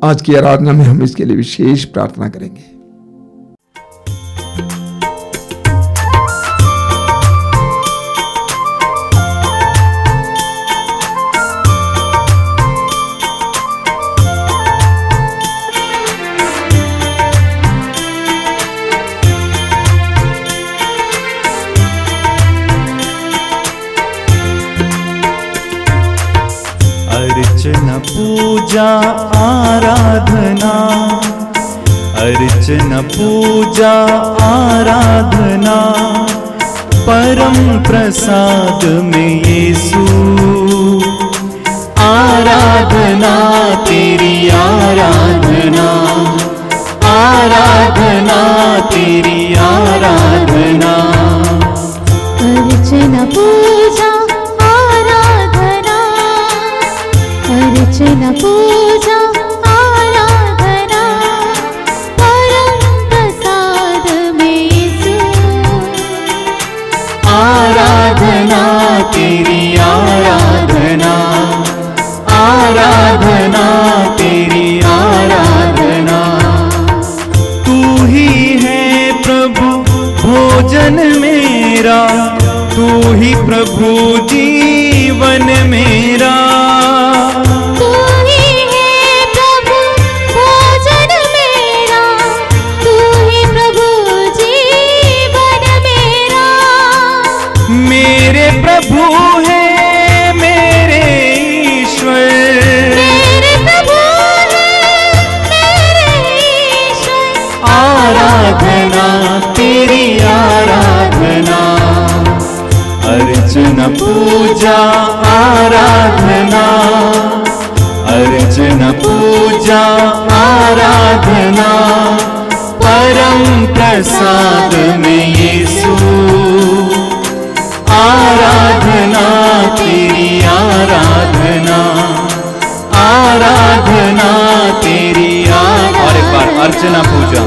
आज की आराधना में हम इसके लिए विशेष प्रार्थना करेंगे। अर्चना पूजा आराधना, अर्चना पूजा आराधना, परम प्रसाद में यीशु। आराधना तेरी आराधना, आराधना तेरी आराधना। अर्चना पूजा आराधना, अर्चना पूजा आराधना, परम प्रसाद में यीशु। आराधना तेरी आराधना, आराधना तेरी आराधना। तू ही है प्रभु भोजन मेरा, तू ही प्रभु जीवन मेरा। तू ही है प्रभु भोजन मेरा, तू ही प्रभु जीवन मेरा। मेरे प्रभु है मेरे ईश्वर, मेरे प्रभु है मेरे ईश्वर। आराधना तेरी आराधना। अर्चना पूजा आराधना, अर्चना पूजा आराधना, परम प्रसाद में यीशु। आराधना तेरी आराधना, आराधना तेरी और एक बार अर्चना पूजा,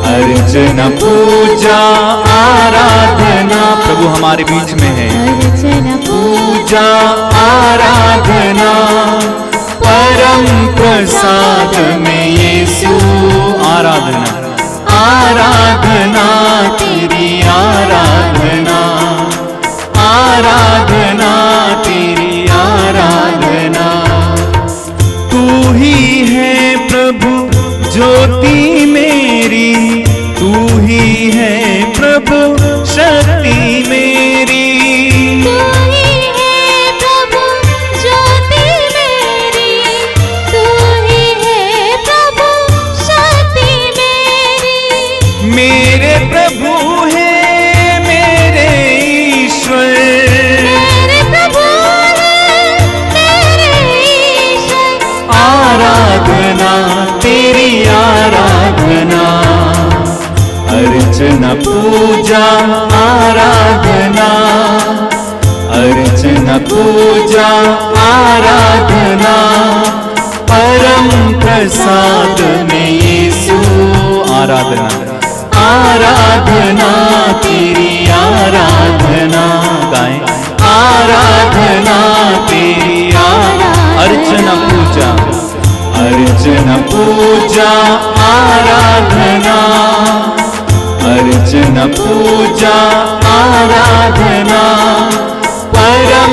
अर्चना पूजा आराधना। प्रभु हमारे बीच में है। अर्चना पूजा आराधना, परम प्रसाद में यीशु। आराधना, आराधना तेरी आराधना, आराधना तेरी आराधना। तू ही है प्रभु ज्योति मेरी, तू ही है प्रभु शक्ति मेरी। तू ही है प्रभु ज्योति मेरी, तू ही है प्रभु शक्ति मेरी। मेरे प्रभु है मेरे ईश्वर, मेरे प्रभु है मेरे ईश्वर। आराधना तेरी आराधना। अर्चना पूजा आराधना, अर्चना पूजा आराधना, परम प्रसाद में यीशु। आराधना, आराधना तेरी आराधना। गाएं, आराधना तेरी अर्चना पूजा, अर्चना पूजा आराधना, अर्चना पूजा आराधना, परम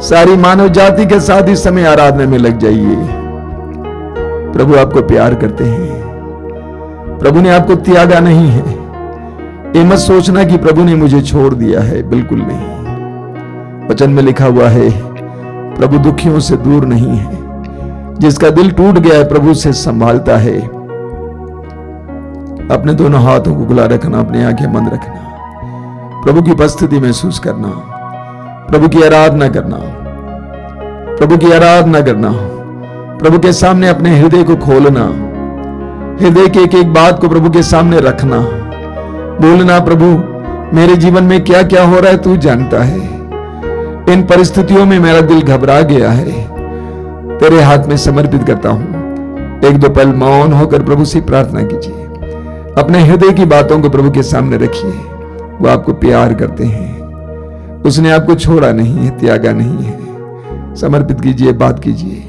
सारी मानव जाति के साथ इस समय आराधना में लग जाइए। प्रभु आपको प्यार करते हैं, प्रभु ने आपको त्यागा नहीं है। ये मत सोचना कि प्रभु ने मुझे छोड़ दिया है, बिल्कुल नहीं। वचन में लिखा हुआ है प्रभु दुखियों से दूर नहीं है, जिसका दिल टूट गया है प्रभु से संभालता है। अपने दोनों हाथों को खुला रखना, अपनी आंखें बंद रखना, प्रभु की उपस्थिति महसूस करना, प्रभु की आराधना करना, प्रभु की आराधना करना, प्रभु के सामने अपने हृदय को खोलना, हृदय की एक एक बात को प्रभु के सामने रखना, बोलना प्रभु मेरे जीवन में क्या क्या हो रहा है तू जानता है। इन परिस्थितियों में मेरा दिल घबरा गया है, तेरे हाथ में समर्पित करता हूं। एक दो पल मौन होकर प्रभु से प्रार्थना कीजिए, अपने हृदय की बातों को प्रभु के सामने रखिए। वो आपको प्यार करते हैं, उसने आपको छोड़ा नहीं है, त्यागा नहीं है। समर्पित कीजिए, बात कीजिए।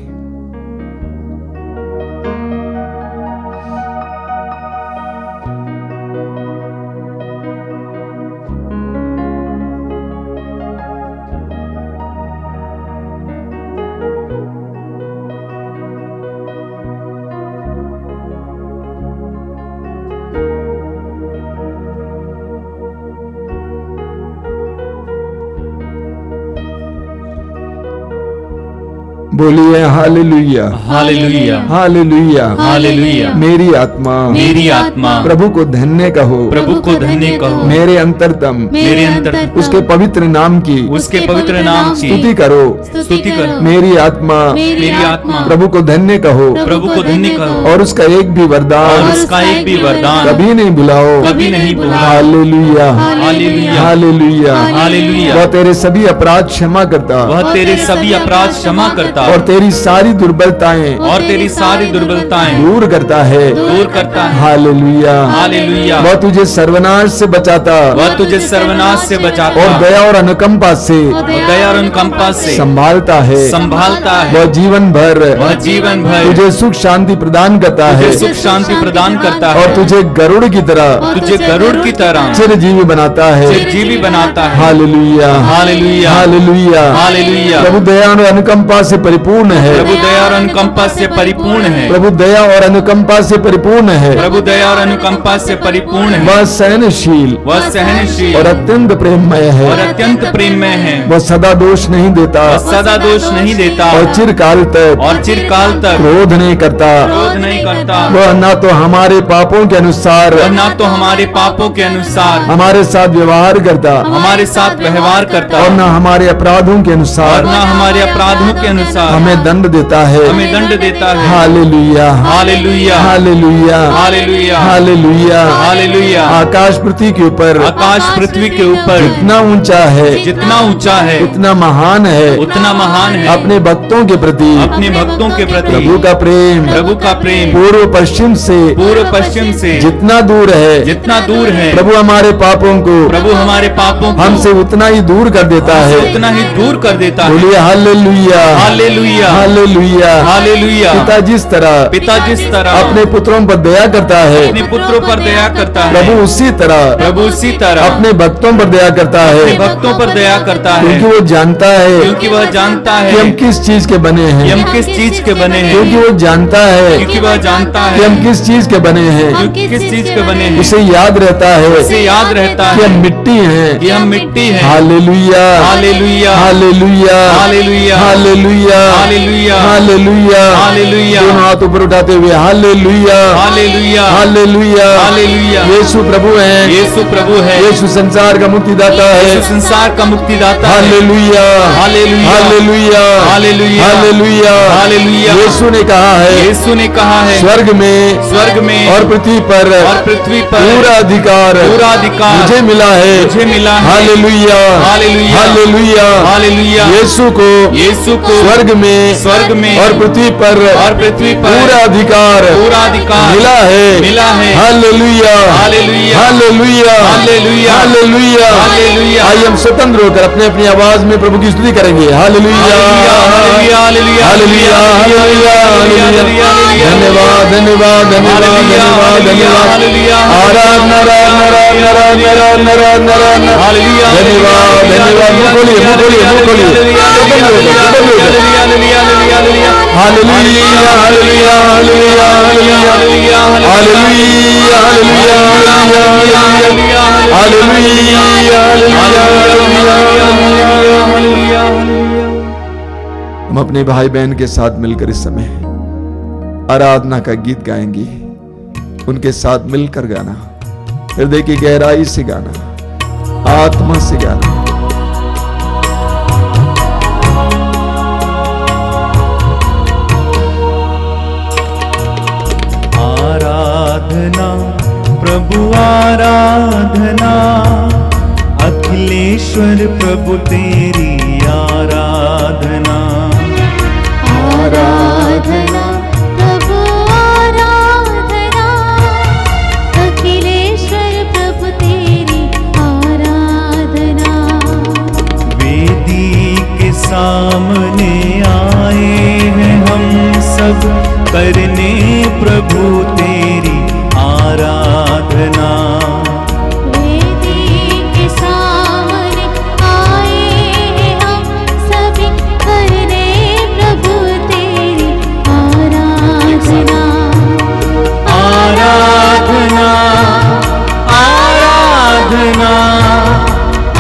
बोलिए हालेलुया, हालेलुया, हालेलुया, हालेलुया। मेरी आत्मा, मेरी आत्मा प्रभु को धन्य कहो, प्रभु को धन्य कहो। मेरे अंतरतम, मेरे अंतर उसके पवित्र नाम की उसके पवित्र नाम की स्तुति करो। स्तुति करो। मेरी आत्मा, मेरी आत्मा प्रभु को धन्य कहो, प्रभु को धन्य कहो। और उसका एक भी और वरदान उसका एक भी वरदान कभी नहीं भुलाओ। कभी नहीं भुलाओ। Hallelujah, hallelujah, hallelujah. हालेलुया। वह तेरे सभी अपराध क्षमा करता, वह तेरे सभी अपराध क्षमा करता और तेरी सारी दुर्बलताएं और तेरी सारी दुर्बलताएं दूर करता है। दूर करता है। Hallelujah, hallelujah. वह तुझे सर्वनाश से बचाता वह तुझे सर्वनाश से बचाता और दया और अनुकंपा से और दया और अनुकंपा से संभालता है। संभालता है। वह जीवन भर वह जीवन भर तुझे सुख शांति प्रदान करता है तुझे सुख शांति प्रदान करता है और तुझे गरुड़ की तरह तुझे गरुड़ की तरह चिरजीवी बनाता है। चिरजीवी बनाता है। Hallelujah, hallelujah, hallelujah, hallelujah. प्रभु दया और अनुकंपा से परिपूर्ण है। प्रभु दया और अनुकंपा से परिपूर्ण है। प्रभु दया और अनुकंपा से परिपूर्ण है। प्रभु दया और अनुकंपा से परिपूर्ण है। वह सहनशील वह सहनशील और अत्यंत प्रेममय है। और अत्यंत प्रेममय है। वह सदा दोष नहीं देता वह सदा दोष नहीं देता और चिरकाल तक और चिरकाल तक क्रोध नहीं करता। क्रोध नहीं करता। वह न तो हमारे पापों के अनुसार वह ना तो हमारे पापों के अनुसार हमारे साथ व्यवहार करता हमारे साथ व्यवहार करता और न हमारे अपराधों के और अनुसार ना हमारे अपराधों के अनुसार हमें दंड देता है। हमें दंड देता है। Hallelujah, hallelujah, hallelujah, hallelujah, hallelujah. Hallelujah. आकाश पृथ्वी के ऊपर आकाश पृथ्वी के ऊपर जितना ऊंचा है जितना ऊंचा है उतना महान है उतना महान है अपने भक्तों के प्रति अपने भक्तों के प्रति प्रभु का प्रेम। प्रभु का प्रेम पूर्व पश्चिम से पूर्व पश्चिम से जितना दूर है जितना दूर है प्रभु हमारे पापों को प्रभु हमारे पापों को हमसे उतना ही दूर कर देता हमसे है। उतना ही दूर कर देता है। बोलिए हालेलुया, हालेलुया, हालेलुया, हालेलुया। पिता जिस तरह पिता जिस तरह अपने पुत्रों पर दया करता है अपने पुत्रों पर दया करता है प्रभु उसी तरह प्रभु उसी तरह अपने भक्तों पर दया करता अपने है, भक्तों पर दया करता है क्योंकि वो जानता है क्योंकि वह जानता कि हम है किस चीज के बने कि हम हैं। किस चीज के बने हैं क्योंकि वो जानता है क्योंकि वह जानता कि है हम किस चीज के बने हैं। क्योंकि किस चीज के बने हैं उसे याद रहता है उसे याद रहता कि है हम मिट्टी हैं। कि हम मिट्टी हैं। Hallelujah, hallelujah, hallelujah, hallelujah, hallelujah, hallelujah, hallelujah, hallelujah. दोनों हाथ ऊपर उठाते हुए हालेलुया, हालेलुया, हालेलुया, हालेलुया। यीशु प्रभु है, यीशु प्रभु है। यीशु संसार का मुक्तिदाता है। यीशु संसार का मुक्तिदाता है। Hallelujah, hallelujah, hallelujah, hallelujah, hallelujah, hallelujah. Yeshu ने कहा है यीशु ने कहा है स्वर्ग में और पृथ्वी पर पूरा अधिकार मुझे मिला है। मुझे मिला है। Hallelujah, hallelujah, hallelujah, hallelujah. Yeshu को स्वर्ग में और पृथ्वी पर पूरा अधिकार मिला है। Hallelujah, hallelujah, hallelujah, hallelujah, hallelujah, hallelujah. आइए हम स्वतंत्र होकर अपने अपनी आवाज में प्रभु की स्तुति करेंगे। Hallelujah, hallelujah, hallelujah, hallelujah, hallelujah, hallelujah. धन्यवाद धन्यवाद धन्यवाद धन्यवाद धन्यवाद आराधना धन्यवाद धन्यवाद मुंह खोलिए मुंह खोलिए मुंह खोलिए hallelujah hallelujah hallelujah hallelujah hallelujah hallelujah. हम अपने भाई बहन के साथ मिलकर इस समय आराधना का गीत गाएंगे, उनके साथ मिलकर गाना, हृदय की गहराई से गाना, आत्मा से गाना। आराधना प्रभु आराधना, अखिलेश्वर प्रभु तेरी आराधना। आराधना प्रभु आराधना, अखिलेश्वर प्रभु तेरी आराधना। वेदी के सामने आए हैं हम सब, करने प्रभु तेरी आराधना। वेदी के सामने आए हैं हम सभी, करने प्रभु तेरी आराधना। आराधना आराधना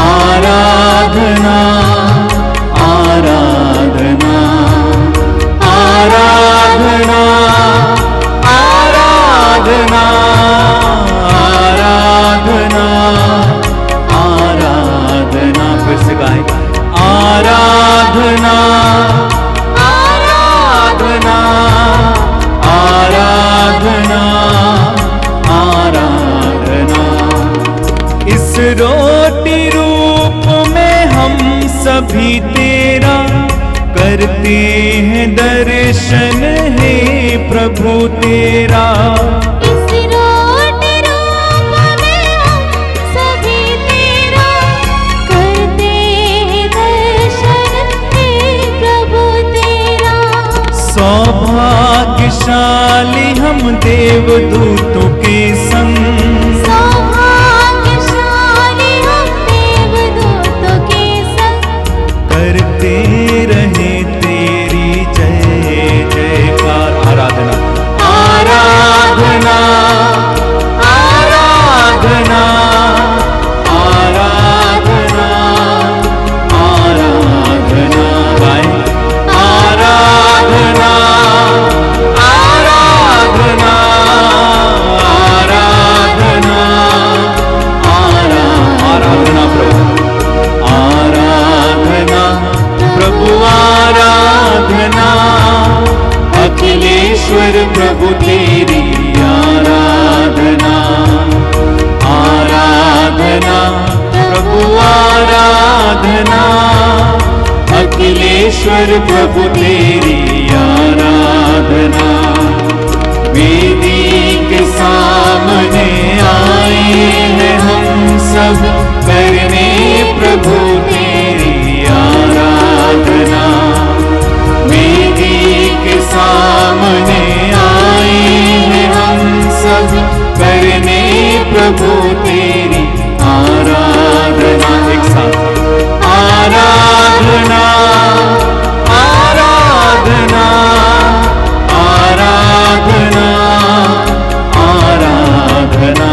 आराधना आराधना आराधना आराधना आराधना आराधना। फिर से गाएं, आराधना आराधना आराधना आराधना। इस रोटी रूप में हम सभी तेरा करते हैं दर्शन, है प्रभु तेरा। इस रोटी रूप में हम सभी तेरा करते हैं दर्शन, हे प्रभु तेरा। सौभाग्यशाली हम देवदूतों के संग, सौभाग्यशाली हम देवदूतों के संग, करते रहे तेरी जय जयकार। आराधना आराधना आराधना आराधना आराधना। गाएं, आराधना आराधना आराधना आराधना प्रभु आराधना प्रभु आराधना, अखिलेश्वर प्रभु तेरी आराधना। आराधना प्रभु आराधना, अखिलेश्वर प्रभु तेरी आराधना। वेदी के सामने आए हैं हम सब, करने प्रभु तेरी आराधना। वेदी के सामने आए हैं हम सब, करने प्रभु तेरी आराधना। एक साथ आराधना आराधना आराधना आराधना आराधना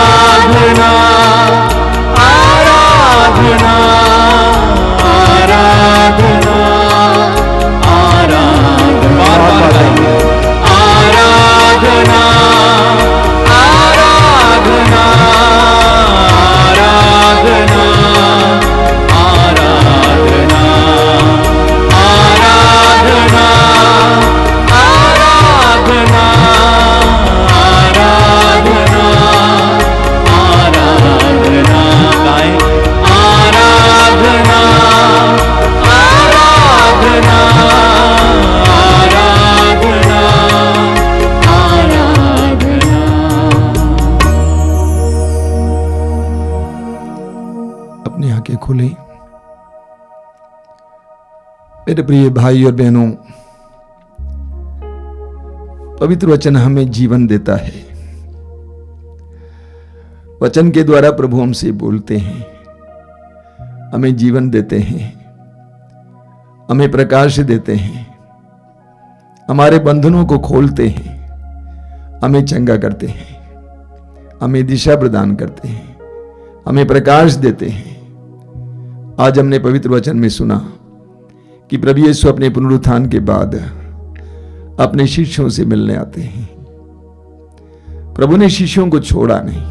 आराधना आराधना आराधना आराधना आराधना आराधना आराधना आराधना आराधना आराधना आराधना। गाएं, आराधना आराधना आराधना आराधना। अपनी आंखें खोलें। मेरे प्रिय भाई और बहनों, पवित्र वचन हमें जीवन देता है। वचन के द्वारा प्रभु हमसे बोलते हैं, हमें जीवन देते हैं, हमें प्रकाश देते हैं, हमारे बंधनों को खोलते हैं, हमें चंगा करते हैं, हमें दिशा प्रदान करते हैं, हमें प्रकाश देते हैं। आज हमने पवित्र वचन में सुना कि प्रभु यीशु अपने पुनरुत्थान के बाद अपने शिष्यों से मिलने आते हैं। प्रभु ने शिष्यों को छोड़ा नहीं,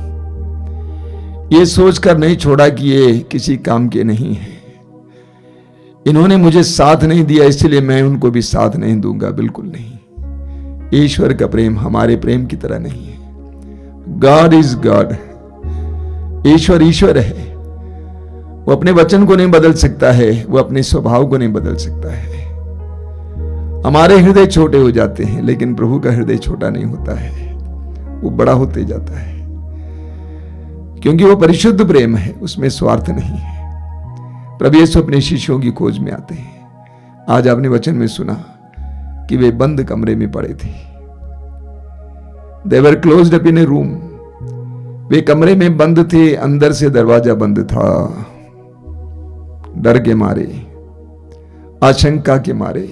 ये सोचकर नहीं छोड़ा कि ये किसी काम के नहीं है, इन्होंने मुझे साथ नहीं दिया इसलिए मैं उनको भी साथ नहीं दूंगा। बिल्कुल नहीं। ईश्वर का प्रेम हमारे प्रेम की तरह नहीं है। God is God. ईश्वर ईश्वर है। वो अपने वचन को नहीं बदल सकता है, वो अपने स्वभाव को नहीं बदल सकता है। हमारे हृदय छोटे हो जाते हैं, लेकिन प्रभु का हृदय छोटा नहीं होता है, वो बड़ा होते जाता है, क्योंकि वो परिशुद्ध प्रेम है, उसमें स्वार्थ नहीं है। प्रभु यीशु अपने शिष्यों की खोज में आते हैं। आज आपने वचन में सुना कि वे बंद कमरे में पड़े थे। They were closed up in a room. वे कमरे में बंद थे, अंदर से दरवाजा बंद था। डर के मारे, आशंका के मारे,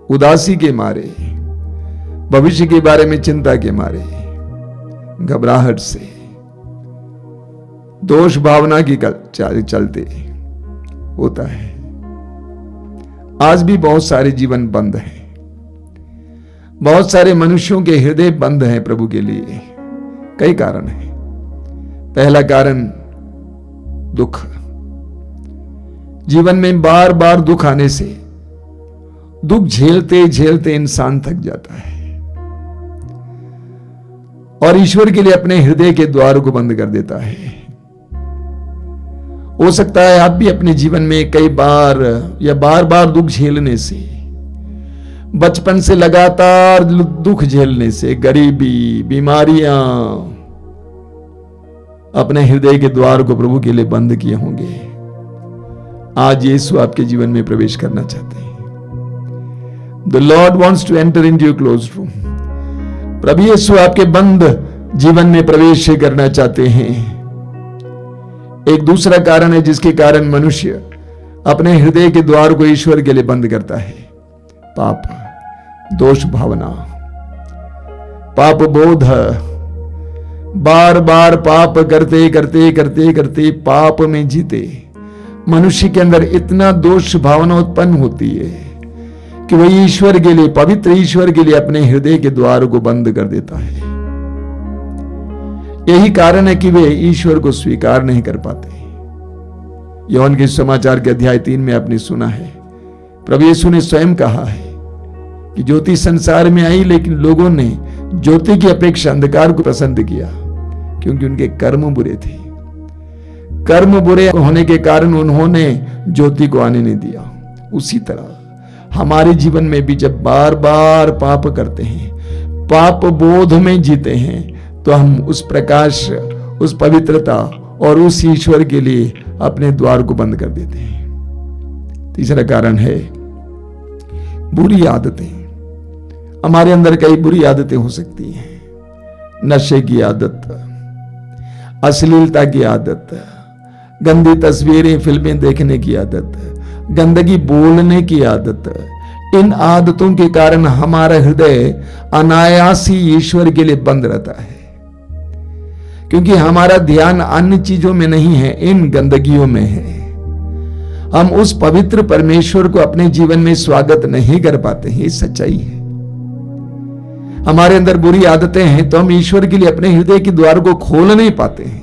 उदासी के मारे, भविष्य के बारे में चिंता के मारे, घबराहट से, दोष भावना की चलते होता है। आज भी बहुत सारे जीवन बंद हैं, बहुत सारे मनुष्यों के हृदय बंद हैं प्रभु के लिए। कई कारण हैं। पहला कारण दुख। जीवन में बार बार दुख आने से, दुख झेलते झेलते इंसान थक जाता है और ईश्वर के लिए अपने हृदय के द्वार को बंद कर देता है। हो सकता है आप भी अपने जीवन में कई बार या बार बार दुख झेलने से, बचपन से लगातार दुख झेलने से, गरीबी, बीमारियां, अपने हृदय के द्वार को प्रभु के लिए बंद किए होंगे। आज यीशु आपके जीवन में प्रवेश करना चाहते हैं। The Lord wants to enter into your closed room. प्रभु यीशु आपके बंद जीवन में प्रवेश करना चाहते हैं। एक दूसरा कारण है जिसके कारण मनुष्य अपने हृदय के द्वार को ईश्वर के लिए बंद करता है। पाप, दोष भावना, पाप बोध। बार बार पाप करते करते करते करते पाप में जीते मनुष्य के अंदर इतना दोष भावना उत्पन्न होती है कि वह ईश्वर के लिए, पवित्र ईश्वर के लिए अपने हृदय के द्वार को बंद कर देता है। यही कारण है कि वे ईश्वर को स्वीकार नहीं कर पाते। यूहन्ना के समाचार के अध्याय 3 में आपने सुना है, प्रभु यीशु ने स्वयं कहा है कि ज्योति संसार में आई, लेकिन लोगों ने ज्योति की अपेक्षा अंधकार को पसंद किया, क्योंकि उनके कर्म बुरे थे। कर्म बुरे होने के कारण उन्होंने ज्योति को आने नहीं दिया। उसी तरह हमारे जीवन में भी जब बार बार पाप करते हैं, पाप बोध में जीते हैं, तो हम उस प्रकाश, उस पवित्रता और उस ईश्वर के लिए अपने द्वार को बंद कर देते हैं। तीसरा कारण है बुरी आदतें। हमारे अंदर कई बुरी आदतें हो सकती हैं। नशे की आदत, अश्लीलता की आदत, गंदी तस्वीरें, फिल्में देखने की आदत, गंदगी बोलने की आदत। इन आदतों के कारण हमारा हृदय अनायास ही ईश्वर के लिए बंद रहता है, क्योंकि हमारा ध्यान अन्य चीजों में नहीं है, इन गंदगियों में है। हम उस पवित्र परमेश्वर को अपने जीवन में स्वागत नहीं कर पाते हैं। ये सच्चाई है। हमारे अंदर बुरी आदतें हैं तो हम ईश्वर के लिए अपने हृदय के द्वार को खोल नहीं पाते हैं,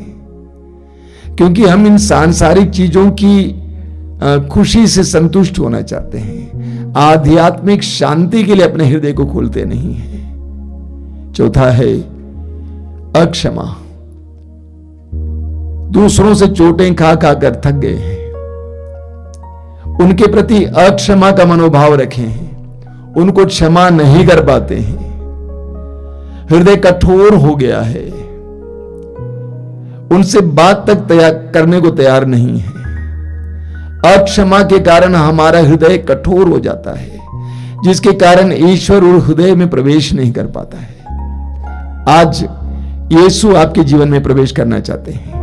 क्योंकि हम इन सांसारिक चीजों की खुशी से संतुष्ट होना चाहते हैं। आध्यात्मिक शांति के लिए अपने हृदय को खोलते नहीं हैं। चौथा है अक्षमा। दूसरों से चोटें खा खा कर थक गए हैं, उनके प्रति अक्षमा का मनोभाव रखे हैं, उनको क्षमा नहीं कर पाते हैं, हृदय कठोर हो गया है, उनसे बात तक करने को तैयार नहीं है। अक्षमा के कारण हमारा हृदय कठोर हो जाता है, जिसके कारण ईश्वर और हृदय में प्रवेश नहीं कर पाता है। आज यीशु आपके जीवन में प्रवेश करना चाहते हैं,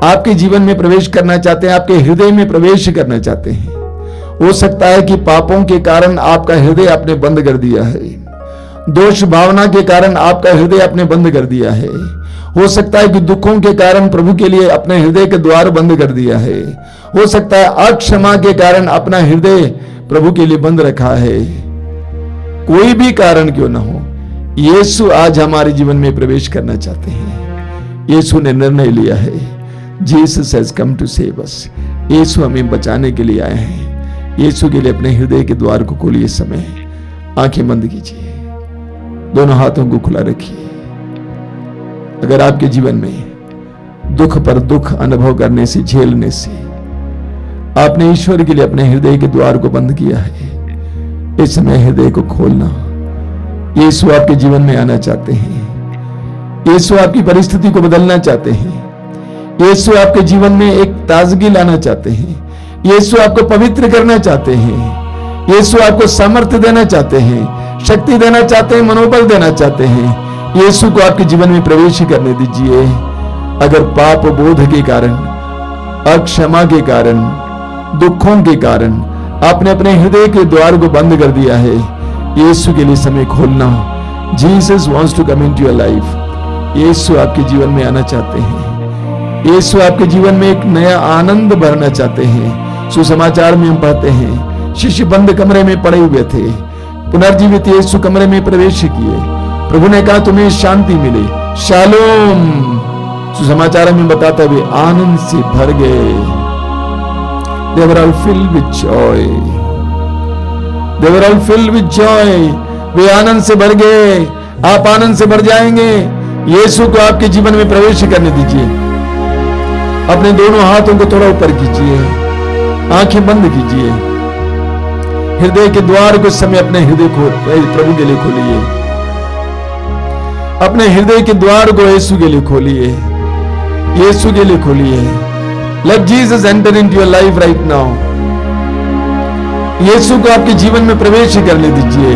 आपके जीवन में प्रवेश करना चाहते हैं, आपके हृदय में प्रवेश करना चाहते हैं। हो सकता है कि पापों के कारण आपका हृदय आपने बंद कर दिया है, दोष भावना के कारण आपका हृदय आपने बंद कर दिया है। हो सकता है कि दुखों के कारण प्रभु के लिए अपने हृदय के द्वार बंद कर दिया है। हो सकता है अक्षमा के कारण अपना हृदय प्रभु के लिए बंद रखा है। कोई भी कारण क्यों ना हो, यीशु आज हमारे जीवन में प्रवेश करना चाहते हैं। यीशु ने निर्णय लिया है, Jesus has come to save us. Yeshu हमें बचाने के लिए आए हैं। यीशु के लिए अपने हृदय के द्वार को खोलिए। समय आंखें बंद कीजिए, दोनों हाथों को खुला रखिए। अगर आपके जीवन में दुख पर दुख अनुभव करने से, झेलने से आपने ईश्वर के लिए अपने हृदय के द्वार को बंद किया है, इस समय हृदय को खोलना। यीशु आपके जीवन में आना चाहते हैं। यीशु आपकी परिस्थिति को बदलना चाहते हैं। यीशु आपके जीवन में एक ताजगी लाना चाहते हैं। यीशु आपको पवित्र करना चाहते हैं। यीशु आपको सामर्थ्य देना चाहते हैं, शक्ति देना चाहते हैं, मनोबल देना चाहते हैं। यीशु को आपके जीवन में प्रवेश करने दीजिए। अगर पाप बोध के कारण, अक्षमा के कारण, दुखों के कारण आपने अपने हृदय के द्वार को बंद कर दिया है, यीशु के लिए समय खोलना। Jesus wants to come into your life. Yeshu आपके जीवन में आना चाहते हैं। यीशु आपके जीवन में एक नया आनंद भरना चाहते हैं। सुसमाचार में हम पढ़ते हैं, शिष्य बंद कमरे में पड़े हुए थे, पुनर्जीवित यीशु कमरे में प्रवेश किए। प्रभु ने कहा तुम्हें शांति मिले, शालोम। सुसमाचार में बताते हुए आनंद से भर गए। They were all filled with joy. They were all filled with joy. वे आनंद से भर गए। आप आनंद से भर जाएंगे। यीशु को आपके जीवन में प्रवेश करने दीजिए। अपने दोनों हाथों को थोड़ा ऊपर कीजिए, आंखें बंद कीजिए। हृदय के द्वार को समय अपने हृदय को प्रभु के लिए खोलिए। अपने हृदय के द्वार को यीशु के लिए खोलिए। यीशु के लिए खोलिए। Let Jesus enter into your life right now. यीशु को आपके जीवन में प्रवेश करने दीजिए।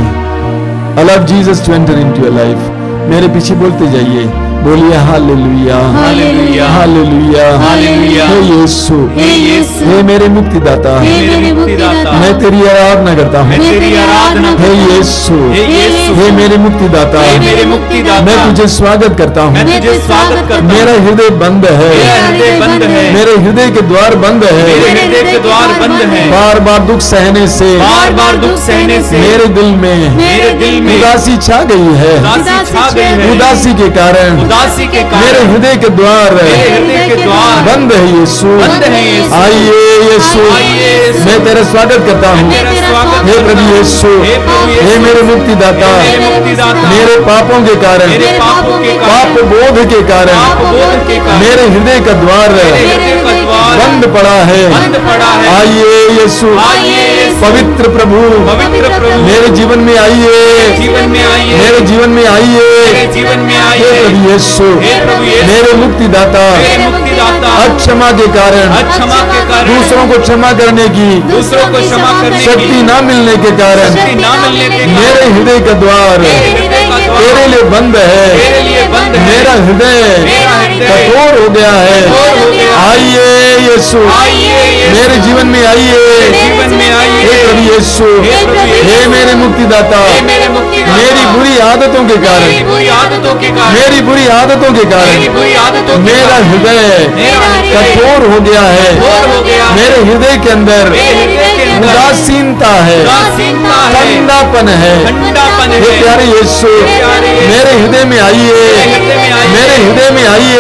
Allow Jesus to enter into your life. मेरे पीछे बोलते जाइए, बोलिए हालेलुया, हालेलुया, हालेलुया, हालेलुया। हे यीशु, हे यीशु, हे मेरे मुक्तिदाता, हे मेरे मुक्तिदाता, मैं तेरी आराधना करता हूँ। मैं तेरी आराधना हे यीशु, हे यीशु, हे मेरे मुक्तिदाता, हे मेरे मुक्तिदाता, मैं तुझे स्वागत करता हूँ। मैं तुझे स्वागत करता हूँ। मेरा हृदय बंद है, मेरा हृदय बंद है, मेरे हृदय के द्वार बंद मेरे है। हृदय के द्वार बंद है। बार बार दुख सहने से, बार बार दुख सहने से मेरे दिल में मेरे दिल में उदासी छा गई है। उदासी छा गई है। उदासी के कारण उदासी के कारण मेरे हृदय के द्वार मेरे हृदय के द्वार बंद है। यीशु, बंद है। यीशु, आइए यीशु, आइए यीशु, मैं तेरा स्वागत करता हूँ। तेरा स्वागत हे प्रभु यीशु, हे प्रभु यीशु, हे मेरे मुक्तिदाता, हे मेरे मुक्तिदाता, मेरे पापों के कारण, मेरे पापों के कारण, पाप बोध के कारण पाप बोध के कारण मेरे हृदय का द्वार मेरे हृदय का द्वार बंद पड़ा है। बंद पड़ा है। आइए यीशु, आइए यीशु, पवित्र प्रभु, पवित्र प्रभु, मेरे जीवन में आइए, जीवन में आइए, मेरे जीवन में आइए। मेरे जीवन में हे आइए। प्रभु यीशु, हे प्रभु यीशु, मेरे मुक्तिदाता, मेरे मुक्तिदाता, अक्षमा के कारण, अक्षमा के कारण, दूसरों को क्षमा करने की दूसरों को क्षमा करने शक्ति की न मिलने के कारण शक्ति न मिलने के कारण मेरे हृदय का द्वार मेरे हृदय का द्वार तेरे लिए बंद है। मेरे लिए बंद है। मेरा हृदय मेरा हृदय कठोर हो गया है। कठोर हो गया है। आइए यीशु, आइए यीशु, मेरे जीवन में आइए। जीवन में आइए। हे प्रभु यीशु, हे प्रभु यीशु, हे मेरे मुक्तिदाता, हे मेरे मुक्तिदाता, मेरी बुरी आदतों के मेरी कारण, बुरी आदतों के कारण, मेरी बुरी आदतों के मेरी कारण बुरी आदतों के मेरा कारण हृदय मेरा हृदय कठोर हो गया है। कठोर हो गया है। मेरे हृदय के अंदर मेरे हृदय के अंदर उदासीनता है, उदासीनता है, ठंडापन है। ठंडापन हे है। प्यारे यीशु, प्यारे यीशु, मेरे हृदय में आइए, हृदय में आइए, मेरे हृदय में आइए,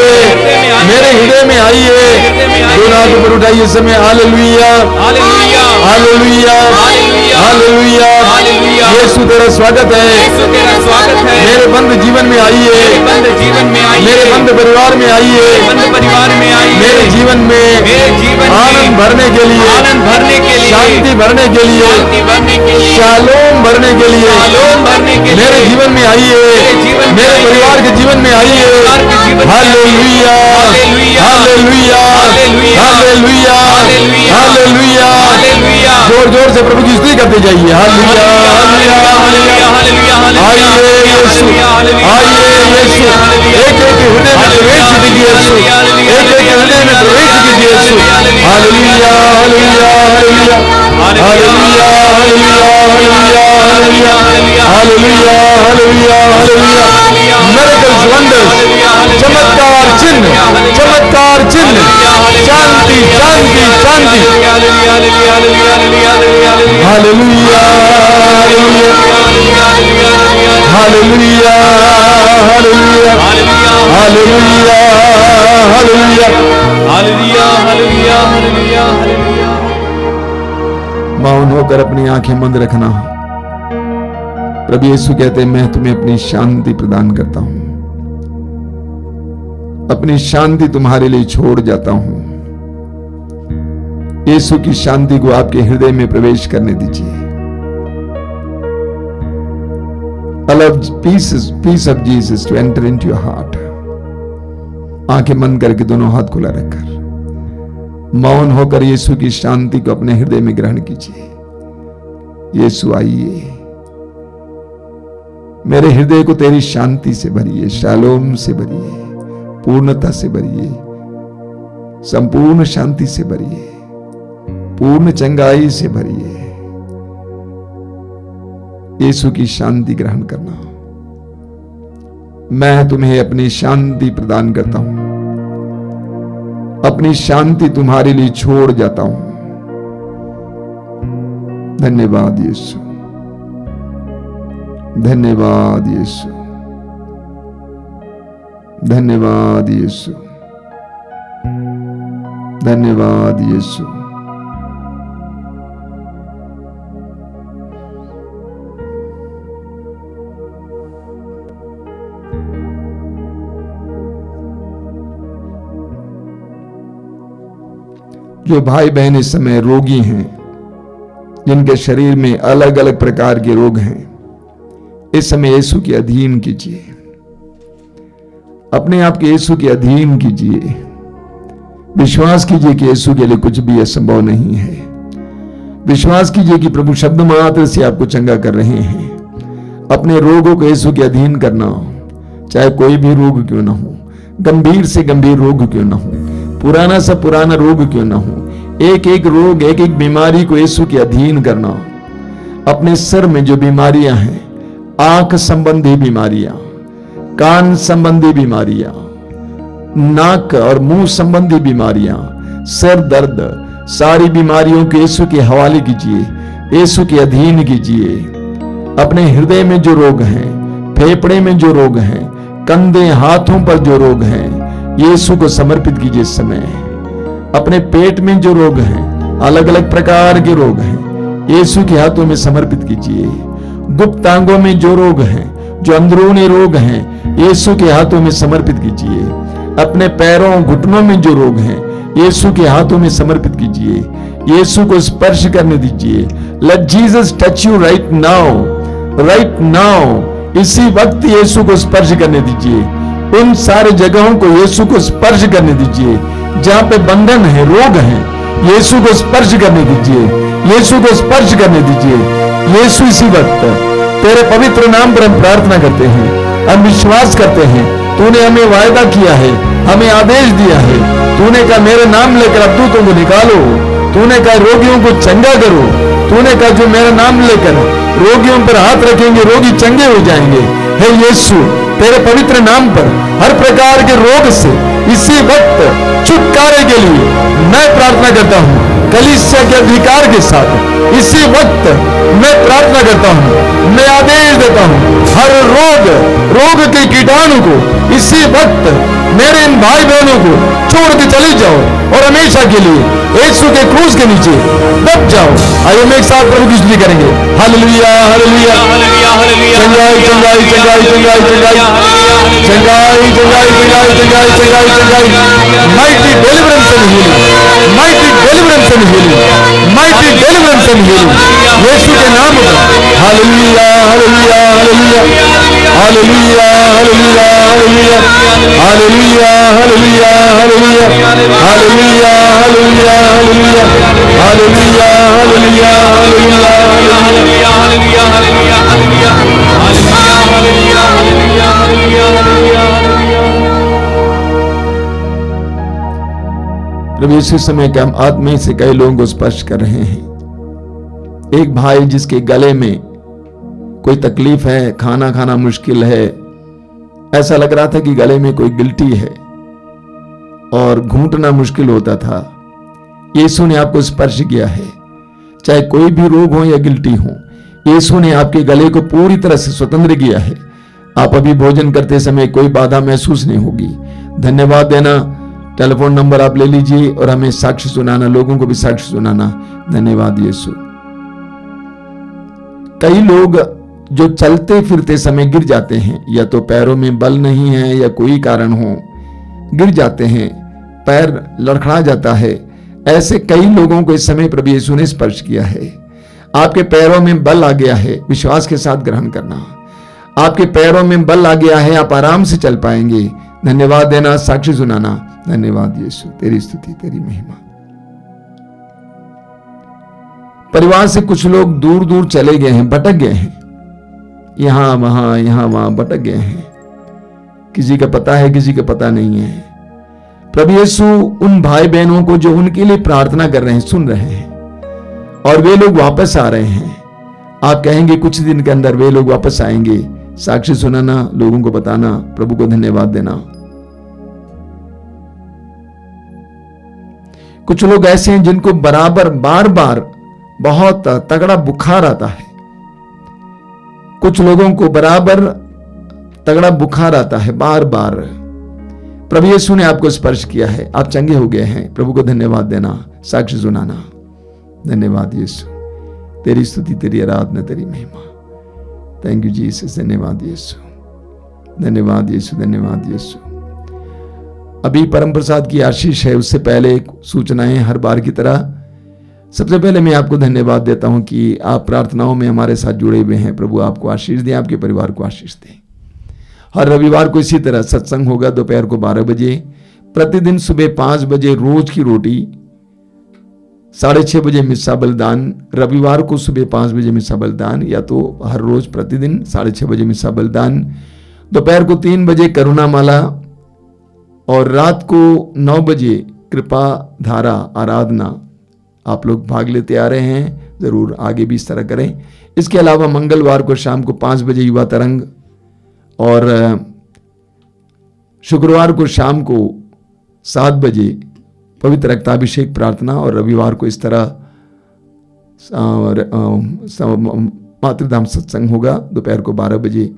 मेरे हृदय में आइए। हृदय में आइए। दोनों हाथ ऊपर उठाइए समय। Hallelujah, hallelujah, hallelujah, hallelujah, hallelujah. Hallelujah. Yeshu तेरा स्वागत है, यीशु तेरा स्वागत है। मेरे बंद जीवन में आइए, मेरे बंद जीवन में आइए, मेरे बंद परिवार में आइए, बंद परिवार में आइए, मेरे जीवन में आनंद भरने के लिए, आनंद भरने के लिए, शांति भरने के लिए, शांति भरने के लिए, शालोम भरने के लिए, शालोम भरने के लिए मेरे जीवन में आइए, मेरे परिवार के जीवन में आइए। Hallelujah, hallelujah, hallelujah, hallelujah. जोर जोर से प्रभु की स्तुति करते जाइए। हालेलुया, हालेलुया, आइए यीशु, आइए यीशु, एक एक हृदय में प्रवेश कीजिए यीशु, एक एक हृदय में प्रवेश कीजिए Yeshu. Hallelujah, hallelujah, hallelujah, hallelujah, hallelujah, hallelujah, hallelujah, hallelujah. Miracles, wonders, चमत्कार चिन्ह, चमत्कार चिन्ह, शांति, शांति, शांति। Hallelujah, hallelujah, hallelujah, hallelujah, hallelujah, hallelujah. मौन होकर अपनी आंखें बंद रखना। प्रभु यीशु कहते हैं, मैं तुम्हें अपनी शांति प्रदान करता हूं, अपनी शांति तुम्हारे लिए छोड़ जाता हूं। यीशु की शांति को आपके हृदय में प्रवेश करने दीजिए। Allow peace of Jesus to enter into your heart. आंखें बंद करके दोनों हाथ खुला रखकर मौन होकर यीशु की शांति को अपने हृदय में ग्रहण कीजिए। यीशु आइए, मेरे हृदय को तेरी शांति से भरिए, शालोम से भरिए, पूर्णता से भरिए, संपूर्ण शांति से भरिए, पूर्ण चंगाई से भरिए। यीशु की शांति ग्रहण करना। मैं तुम्हें अपनी शांति प्रदान करता हूं, अपनी शांति तुम्हारे लिए छोड़ जाता हूं। धन्यवाद यीशु, धन्यवाद यीशु, धन्यवाद यीशु, धन्यवाद यीशु। जो भाई बहन इस समय रोगी हैं, जिनके शरीर में अलग अलग प्रकार के रोग हैं, इस समय यीशु के अधीन कीजिए, अपने आप के यीशु के अधीन कीजिए। विश्वास कीजिए कि यीशु के लिए कुछ भी असंभव नहीं है। विश्वास कीजिए कि प्रभु शब्द मात्र से आपको चंगा कर रहे हैं। अपने रोगों को यीशु के अधीन करना, चाहे कोई भी रोग क्यों ना हो, गंभीर से गंभीर रोग क्यों ना हो, पुराना सा पुराना रोग क्यों ना हो, एक एक रोग, एक एक बीमारी को यीशु के अधीन करना। अपने सर में जो बीमारियां हैं, आंख संबंधी बीमारियां, कान संबंधी बीमारियां, नाक और मुंह संबंधी बीमारियां, सर दर्द, सारी बीमारियों को यीशु के हवाले कीजिए, यीशु के अधीन कीजिए। अपने हृदय में जो रोग हैं, फेफड़े में जो रोग हैं, कंधे हाथों पर जो रोग हैं, यीशु को समर्पित कीजिए। इस समय अपने पेट में जो रोग हैं, अलग अलग प्रकार के रोग हैं, यीशु के हाथों में समर्पित कीजिए। गुप्तांगों में जो रोग हैं, जो अंदरूनी रोग हैं, यीशु के हाथों में समर्पित कीजिए। अपने पैरों घुटनों में जो रोग हैं, यीशु के हाथों में समर्पित कीजिए। यीशु को स्पर्श करने दीजिए। Late Jesus touch you right now, right now. इसी वक्त यीशु को स्पर्श करने दीजिए। उन सारे जगहों को यीशु को स्पर्श करने दीजिए जहां पे बंधन है, रोग है, यीशु को स्पर्श करने दीजिए, यीशु को स्पर्श करने दीजिए। यीशु इसी वक्त तेरे पवित्र नाम पर हम प्रार्थना करते हैं, हम विश्वास करते हैं, तूने हमें वायदा किया है, हमें आदेश दिया है। तूने कहा मेरे नाम लेकर अबदूतों को निकालो, तूने कहा रोगियों को चंगा करो, तूने कहा जो मेरा नाम लेकर रोगियों पर हाथ रखेंगे रोगी चंगे हो जाएंगे। हे यीशु, तेरे पवित्र नाम पर हर प्रकार के रोग से इसी वक्त छुटकारे के लिए मैं प्रार्थना करता हूँ। कलीसिया के अधिकार के साथ इसी वक्त मैं प्रार्थना करता हूँ, मैं आदेश देता देता हूं, हर रोग के कीटाणु को इसी वक्त मेरे इन भाई बहनों को छोड़ के चले जाओ और हमेशा के लिए यीशु के क्रूस के नीचे दब जाओ। आइए हम एक साथ प्रभु की स्तुति करेंगे। हालेलुया हालेलुया चंगाई चंगाई चंगाई चंगाई चंगाई चंगाई चंगाई चंगाई चंगाई चंगाई चंगाई mighty deliverance and healing, mighty deliverance and healing, mighty deliverance and healing Yeshu के नाम पर। Hallelujah hallelujah hallelujah hallelujah hallelujah hallelujah hallelujah hallelujah hallelujah hallelujah hallelujah hallelujah hallelujah hallelujah hallelujah hallelujah प्रभु इस समय के हम आत्मा से कई लोगों को स्पर्श कर रहे हैं। एक भाई जिसके गले में कोई तकलीफ है, खाना खाना मुश्किल है, ऐसा लग रहा था कि गले में कोई गिल्टी है और घूंटना मुश्किल होता था। यीशु ने आपको स्पर्श किया है। चाहे कोई भी रोग हो या गिल्टी हो, यीशु ने आपके गले को पूरी तरह से स्वतंत्र किया है। आप अभी भोजन करते समय कोई बाधा महसूस नहीं होगी। धन्यवाद देना, टेलीफोन नंबर आप ले लीजिए और हमें साक्ष्य सुनाना, लोगों को भी साक्ष्य सुनाना। धन्यवाद यीशु। कई लोग जो चलते फिरते समय गिर जाते हैं, या तो पैरों में बल नहीं है या कोई कारण हो, गिर जाते हैं, पैर लड़खड़ा जाता है। ऐसे कई लोगों को इस समय प्रभु यीशु ने स्पर्श किया है। आपके पैरों में बल आ गया है, विश्वास के साथ ग्रहण करना। आपके पैरों में बल आ गया है, आप आराम से चल पाएंगे। धन्यवाद देना, साक्षी सुनाना। धन्यवाद यीशु, तेरी स्तुति, तेरी महिमा। परिवार से कुछ लोग दूर दूर चले गए हैं, भटक गए हैं, यहां वहां भटक गए हैं। किसी का पता है, किसी का पता नहीं है। प्रभु यीशु उन भाई बहनों को जो उनके लिए प्रार्थना कर रहे हैं सुन रहे हैं, और वे लोग वापस आ रहे हैं। आप कहेंगे कुछ दिन के अंदर वे लोग वापस आएंगे। साक्षी सुनाना, लोगों को बताना, प्रभु को धन्यवाद देना। कुछ लोग ऐसे हैं जिनको बराबर बार बार बहुत तगड़ा बुखार आता है। कुछ लोगों को बराबर तगड़ा बुखार आता है बार बार। प्रभु यीशु ने आपको स्पर्श किया है, आप चंगे हो गए हैं। प्रभु को धन्यवाद देना, साक्षी सुनाना। धन्यवाद यीशु, तेरी स्तुति, तेरी आराधना, तेरी महिमा। Thank you Jesus. धन्यवाद यीशु, धन्यवाद यीशु, धन्यवाद यीशु। अभी परम प्रसाद की आशीष है, उससे पहले सूचनाएं हर बार की तरह। सबसे पहले मैं आपको धन्यवाद देता हूं कि आप प्रार्थनाओं में हमारे साथ जुड़े हुए हैं। प्रभु आपको आशीष दें, आपके परिवार को आशीष दें। हर रविवार को इसी तरह सत्संग होगा दोपहर को 12 बजे, प्रतिदिन सुबह 5 बजे रोज की रोटी, 6:30 बजे मिस्सा बलिदान, रविवार को सुबह 5 बजे मिस्सा बलिदान, या तो हर रोज प्रतिदिन 6:30 बजे मिस्सा बलिदान, दोपहर को 3 बजे करुणा माला, और रात को 9 बजे कृपा धारा आराधना। आप लोग भाग लेते आ रहे हैं, जरूर आगे भी इस तरह करें। इसके अलावा मंगलवार को शाम को 5 बजे युवा तरंग, और शुक्रवार को शाम को 7 बजे पवित्र रक्ताभिषेक प्रार्थना, और रविवार को इस तरह मातृधाम सत्संग होगा दोपहर को 12 बजे।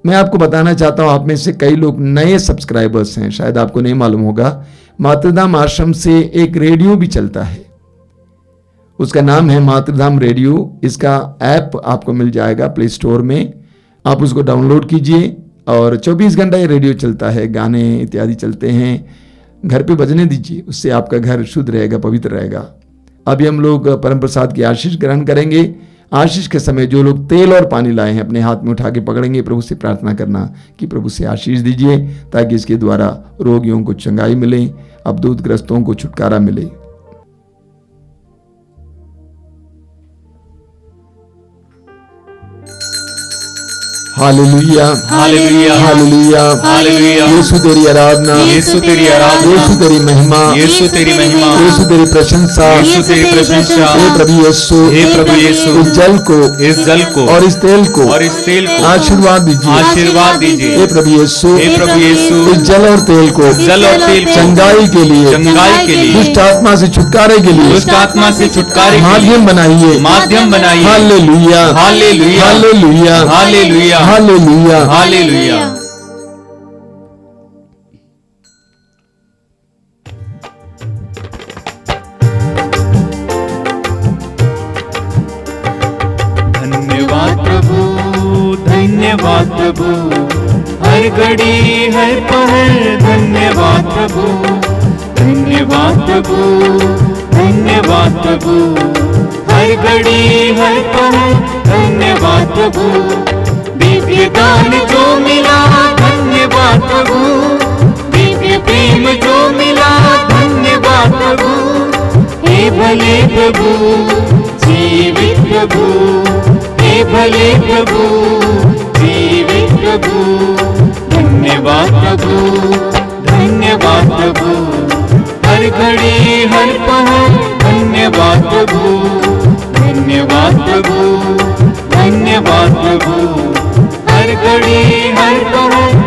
मैं आपको बताना चाहता हूं, आप में से कई लोग नए सब्सक्राइबर्स हैं, शायद आपको नहीं मालूम होगा। मातृधाम आश्रम से एक रेडियो भी चलता है, उसका नाम है मातृधाम रेडियो। इसका ऐप आपको मिल जाएगा प्ले स्टोर में, आप उसको डाउनलोड कीजिए, और 24 घंटा ये रेडियो चलता है, गाने इत्यादि चलते हैं। घर पे बजने दीजिए, उससे आपका घर शुद्ध रहेगा, पवित्र रहेगा। अभी हम लोग परम प्रसाद की आशीष ग्रहण करेंगे। आशीष के समय जो लोग तेल और पानी लाए हैं अपने हाथ में उठा के पकड़ेंगे। प्रभु से प्रार्थना करना कि प्रभु से आशीष दीजिए, ताकि इसके द्वारा रोगियों को चंगाई मिले, अबदूतग्रस्तों को छुटकारा मिले। Hallelujah hallelujah hallelujah hallelujah. Yeshu तेरी आराधना, यीशु तेरी आराधना, यीशु तेरी महिमा, यीशु तेरी महिमा, यीशु तेरी प्रशंसा, यीशु तेरी प्रशंसा। हे प्रभु यीशु, हे प्रभु यीशु, इस जल को, इस जल को और इस तेल को, और इस तेल को आशीर्वाद दीजिए। आशीर्वाद दीजिए। हे प्रभु यीशु, हे प्रभु यीशु, इस जल और तेल को जल और तेल को चंगाई के लिए, चंगाई के लिए, दुष्ट आत्मा से छुटकारे के लिए दुष्ट आत्मा से छुटकारे के लिए माध्यम बनाइए। माध्यम बनाइए। Hallelujah hallelujah hallelujah hallelujah hallelujah. Hallelujah. धन्यवाद प्रभु, धन्यवाद प्रभु, हर घड़ी हर पहर धन्यवाद प्रभु, धन्यवाद प्रभु, धन्यवाद प्रभु, हर घड़ी हर पहर धन्यवाद प्रभु, दिव्य दान जो मिला धन्यवाद प्रभु, दिव्य प्रेम जो मिला धन्यवाद प्रभु, हे भले प्रभु, जीवित प्रभु, हे भले प्रभु, जीवित प्रभु, धन्यवाद प्रभु, धन्यवाद प्रभु, हर घड़ी हर पहर धन्यवाद प्रभु, धन्यवाद प्रभु, धन्यवाद प्रभु, हर घड़ी हर पहर